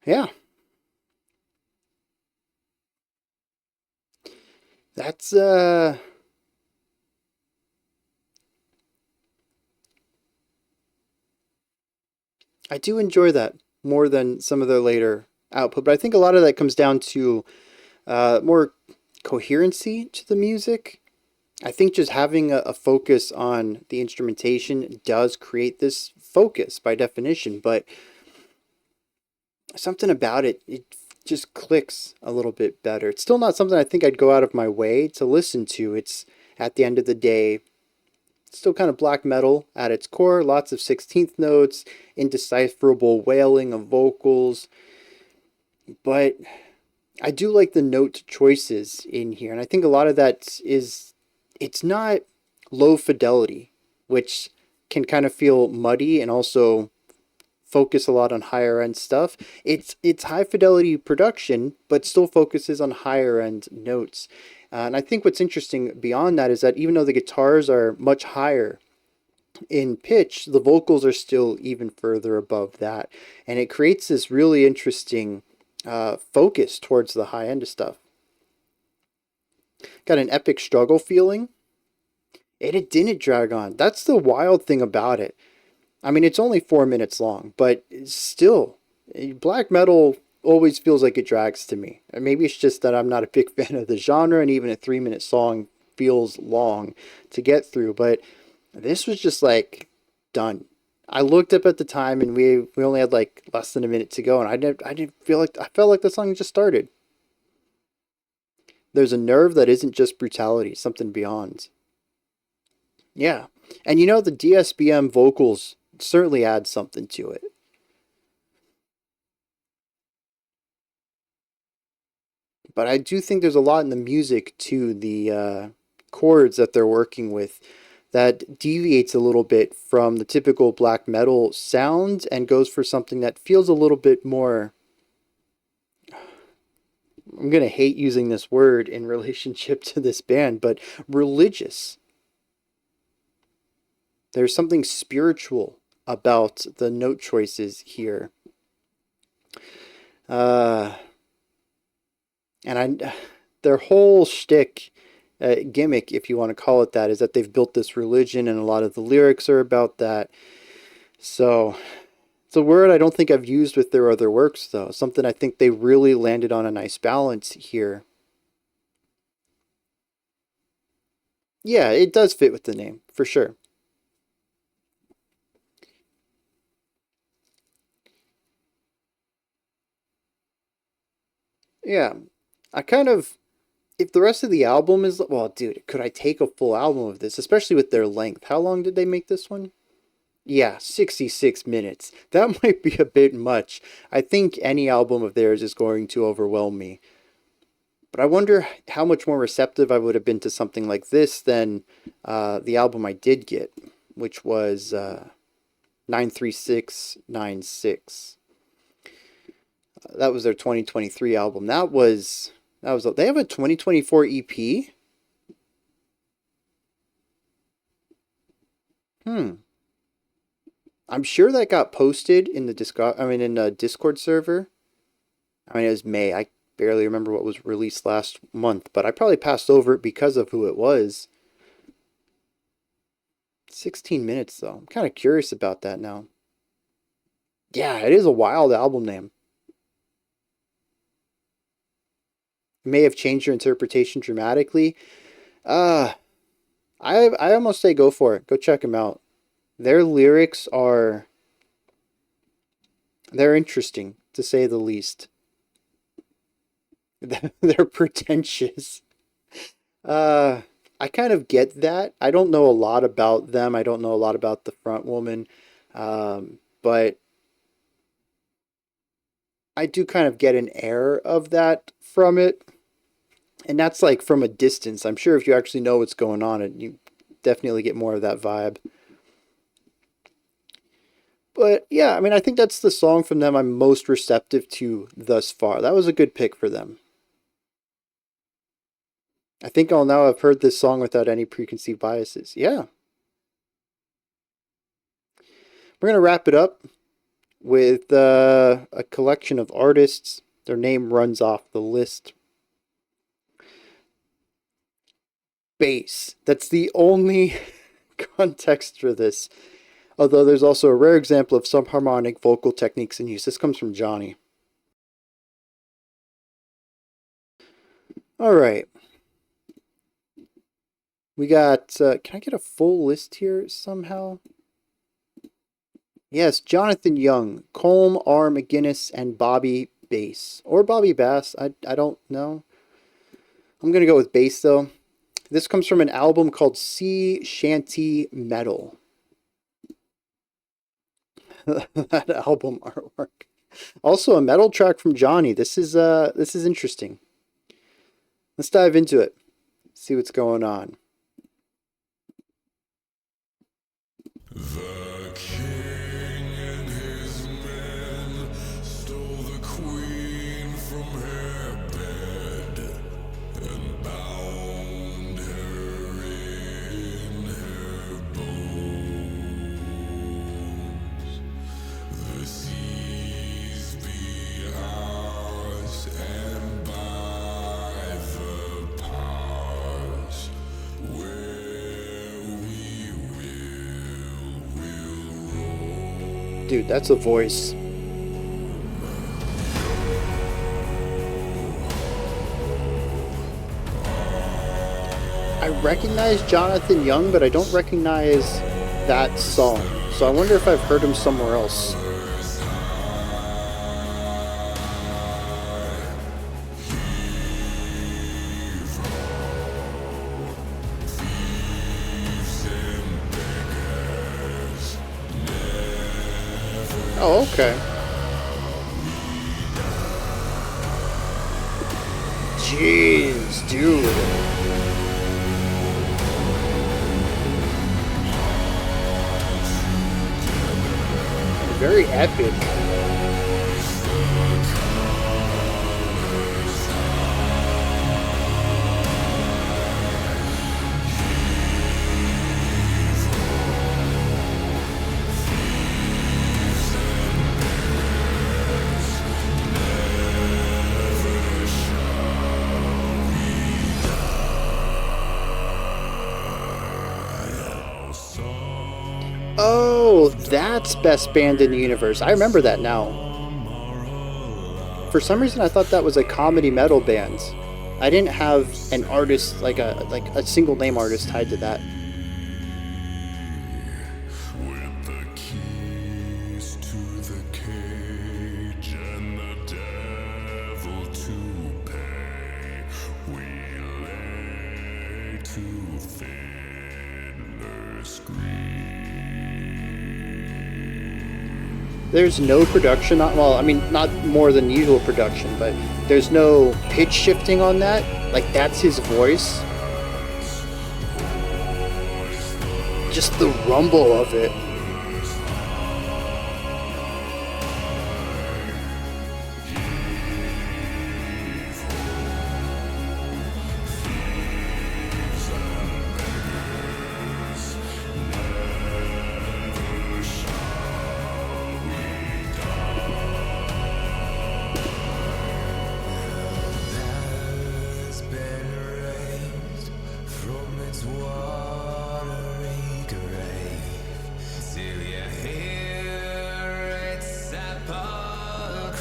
Yeah. That's I do enjoy that more than some of their later output, but I think a lot of that comes down to more coherency to the music. I think just having a focus on the instrumentation does create this focus by definition, but something about it, it just clicks a little bit better. It's still not something I think I'd go out of my way to listen to. It's at the end of the day, still kind of black metal at its core, lots of 16th notes, indecipherable wailing of vocals, but I do like the note choices in here, and I think a lot of that is, it's not low fidelity, which can kind of feel muddy and also focus a lot on higher end stuff. It's high fidelity production, but still focuses on higher end notes. And I think what's interesting beyond that is that even though the guitars are much higher in pitch, the vocals are still even further above that. And it creates this really interesting focus towards the high end of stuff. Got an epic struggle feeling. And it didn't drag on. That's the wild thing about it. I mean, it's only 4 minutes long, but still, black metal always feels like it drags to me. And maybe it's just that I'm not a big fan of the genre, and even a 3 minute song feels long to get through. But this was just like done. I looked up at the time, and we only had like less than a minute to go, and I didn't feel like, I felt like the song just started. There's a nerve that isn't just brutality, something beyond. Yeah, and you know the DSBM vocals certainly add something to it. But I do think there's a lot in the music to the chords that they're working with that deviates a little bit from the typical black metal sound and goes for something that feels a little bit more. I'm going to hate using this word in relationship to this band, but religious. There's something spiritual about the note choices here. And their whole shtick, gimmick, if you want to call it that, is that they've built this religion, and a lot of the lyrics are about that. So it's a word I don't think I've used with their other works, though. Something I think they really landed on a nice balance here. Yeah, it does fit with the name, for sure. Yeah, I kind of, if the rest of the album is, well, dude, could I take a full album of this, especially with their length? How long did they make this one? Yeah, 66 minutes. That might be a bit much. I think any album of theirs is going to overwhelm me. But I wonder how much more receptive I would have been to something like this than the album I did get, which was 93696. That was their 2023 album. They have a 2024 EP. I'm sure that got posted in the Discord server. I mean, it was May. I barely remember what was released last month, but I probably passed over it because of who it was. 16 minutes though. I'm kind of curious about that now. Yeah, it is a wild album name. It may have changed your interpretation dramatically. I almost say go for it. Go check them out. Their lyrics they're interesting, to say the least. They're pretentious. I kind of get that. I don't know a lot about them. I don't know a lot about the front woman. But I do kind of get an air of that from it. And that's like from a distance. I'm sure if you actually know what's going on, you definitely get more of that vibe. But yeah, I mean, I think that's the song from them I'm most receptive to thus far. That was a good pick for them. I think I'll now have heard this song without any preconceived biases. Yeah. We're going to wrap it up. with a collection of artists. Their name runs off the list. Bass. That's the only context for this. Although there's also a rare example of subharmonic vocal techniques in use. This comes from Johnny. Alright. We got, can I get a full list here somehow? Yes, Jonathan Young, Colm, Aara, Guiness, and Bobby Bass. Or Bobby Bass, I don't know. I'm going to go with bass though. This comes from an album called Sea Shanty Metal. That album artwork. Also a metal track from Johnny. This is interesting. Let's dive into it. See what's going on. The king and his men stole the queen from her bed and bound her in her bones. The seas be ours, and by the powers where we will roll. Dude, that's a voice. I recognize Jonathan Young, but I don't recognize that song. So I wonder if I've heard him somewhere else. Oh, okay. Jeez, dude. Very epic. Oh, that's Best Band in the Universe. I remember that now. For some reason, I thought that was a comedy metal band. I didn't have an artist, like a single name artist tied to that. With the keys to the cage and the devil to pay, we lay to fiddler's scream. There's no production on, well, I mean, not more than usual production, but there's no pitch shifting on that. Like, that's his voice. Just the rumble of it. Has been raised from its watery grave till you hear its sepulchral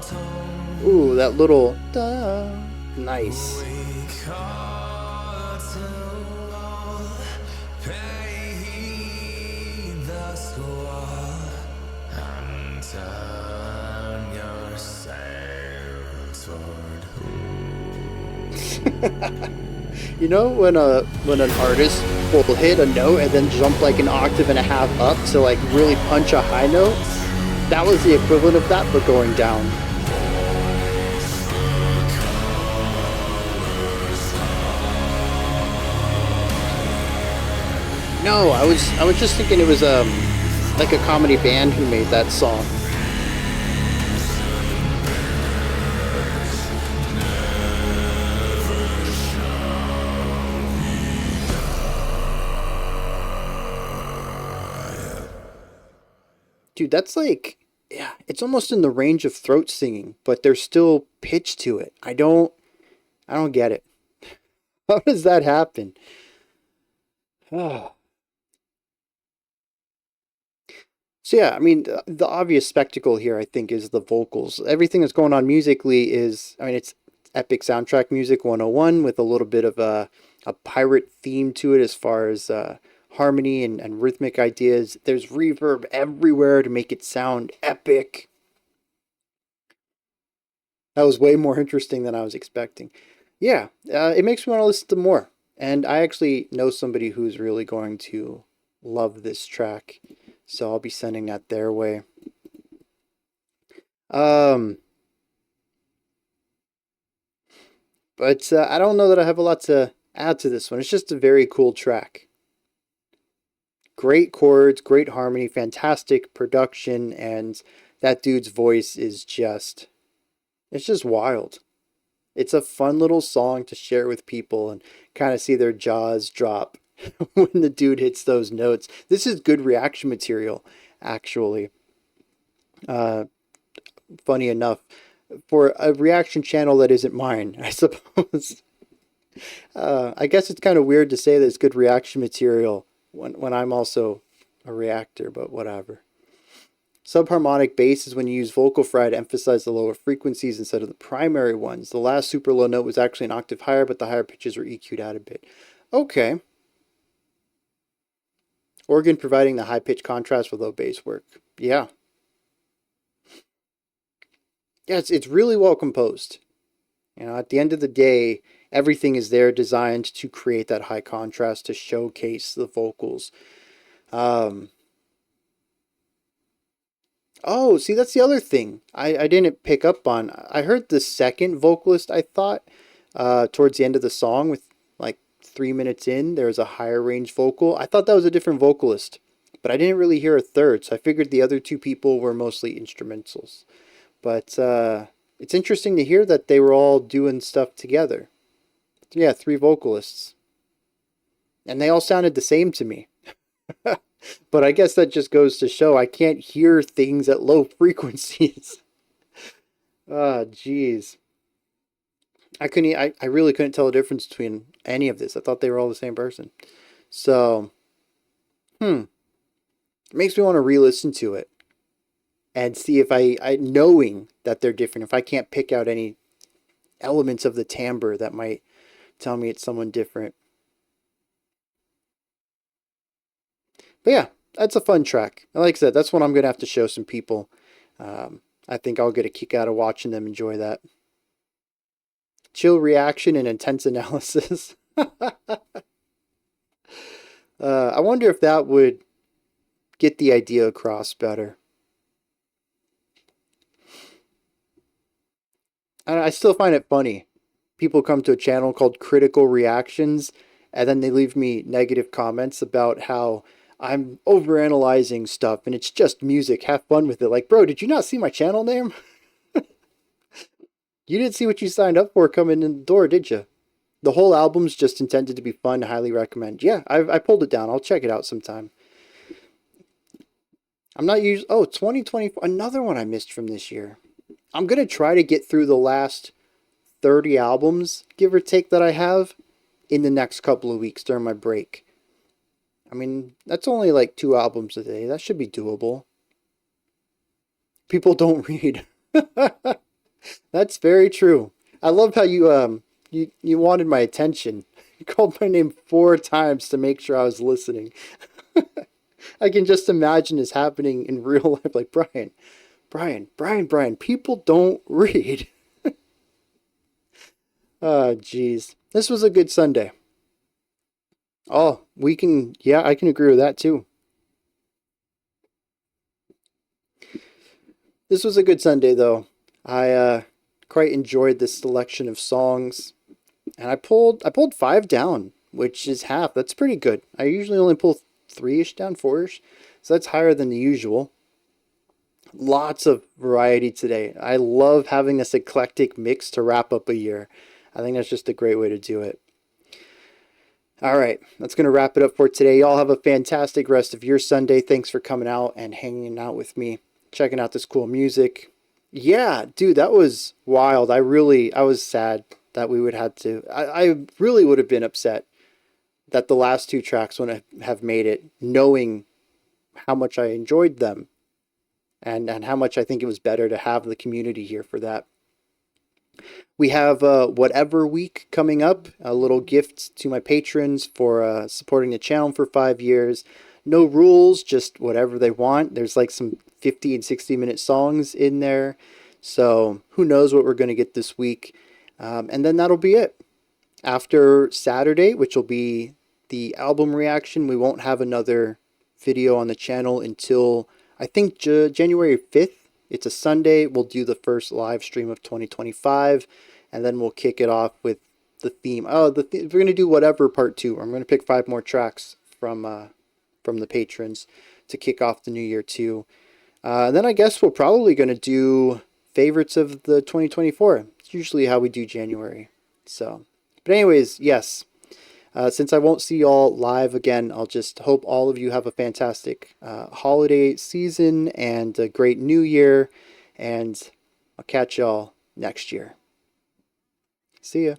tone. Ooh, that little da. Nice. We call to all, pay heed the squall, and turn your sail toward You know when an artist will hit a note and then jump like an octave and a half up to like really punch a high note? That was the equivalent of that, but going down. No, I was just thinking it was like a comedy band who made that song. Dude, that's like yeah, it's almost in the range of throat singing, but there's still pitch to it. I don't get it. How does that happen? Ah. So yeah, I mean, the obvious spectacle here, I think, is the vocals. Everything that's going on musically is, I mean, it's epic soundtrack music 101 with a little bit of a pirate theme to it as far as harmony and rhythmic ideas. There's reverb everywhere to make it sound epic. That was way more interesting than I was expecting. Yeah, it makes me want to listen to more. And I actually know somebody who's really going to love this track. So I'll be sending that their way. But I don't know that I have a lot to add to this one. It's just a very cool track. Great chords, great harmony, fantastic production, and that dude's voice is just, it's just wild. It's a fun little song to share with people and kind of see their jaws drop when the dude hits those notes. This is good reaction material, actually. Funny enough, for a reaction channel that isn't mine, I suppose. I guess it's kind of weird to say that it's good reaction material when I'm also a reactor, but whatever. Subharmonic bass is when you use vocal fry to emphasize the lower frequencies instead of the primary ones. The last super low note was actually an octave higher, but the higher pitches were EQ'd out a bit. Okay. Organ providing the high pitch contrast with low bass work. Yeah. Yeah, it's really well composed. You know, at the end of the day, everything is there designed to create that high contrast to showcase the vocals. Oh, see, that's the other thing I didn't pick up on. I heard the second vocalist, I thought, towards the end of the song with like 3 minutes in, there's a higher range vocal. I thought that was a different vocalist, but I didn't really hear a third, so I figured the other two people were mostly instrumentals. But it's interesting to hear that they were all doing stuff together. Yeah, 3 vocalists. And they all sounded the same to me. But I guess that just goes to show I can't hear things at low frequencies. Ah, jeez. I really couldn't tell the difference between any of this. I thought they were all the same person. So, it makes me want to re-listen to it and see if I knowing that they're different, if I can't pick out any elements of the timbre that might tell me it's someone different. But yeah, that's a fun track. And like I said, that's one I'm going to have to show some people. I think I'll get a kick out of watching them enjoy that. Chill reaction and intense analysis. I wonder if that would get the idea across better. I still find it funny. People come to a channel called Critical Reactions, and then they leave me negative comments about how I'm overanalyzing stuff and it's just music. Have fun with it. Like, bro, did you not see my channel name? You didn't see what you signed up for coming in the door, did you? The whole album's just intended to be fun. Highly recommend. Yeah, I pulled it down. I'll check it out sometime. I'm not usually... Oh, 2024. Another one I missed from this year. I'm going to try to get through the last 30 albums, give or take, that I have in the next couple of weeks during my break. I mean, that's only like 2 albums a day. That should be doable. People don't read. That's very true. I love how you wanted my attention. You called my name 4 times to make sure I was listening. I can just imagine this happening in real life. Like, Brian, people don't read. Oh, jeez. This was a good Sunday. Oh, I can agree with that too. This was a good Sunday though. I quite enjoyed this selection of songs. And I pulled 5 down, which is half. That's pretty good. I usually only pull 3-ish down, 4-ish. So that's higher than the usual. Lots of variety today. I love having this eclectic mix to wrap up a year. I think that's just a great way to do it. All right, that's going to wrap it up for today. Y'all have a fantastic rest of your Sunday. Thanks for coming out and hanging out with me. checking out this cool music. Yeah, dude, that was wild. I was sad that we would have to. I really would have been upset that the last two tracks wouldn't have made it, knowing how much I enjoyed them, and how much I think it was better to have the community here for that. We have Whatever Week coming up, a little gift to my patrons for supporting the channel for 5 years. No rules, just whatever they want. There's like some 50 and 60-minute songs in there. So who knows what we're going to get this week. And then that'll be it. After Saturday, which will be the album reaction, we won't have another video on the channel until I think January 5th. It's a Sunday. We'll do the first live stream of 2025, and then we'll kick it off with the theme. Oh, we're going to do Whatever Part 2. I'm going to pick 5 more tracks from the patrons to kick off the new year too. Then I guess we're probably going to do favorites of the 2024. It's usually how we do January. So, but anyways, yes. Since I won't see y'all live again, I'll just hope all of you have a fantastic holiday season and a great new year. And I'll catch y'all next year. See ya.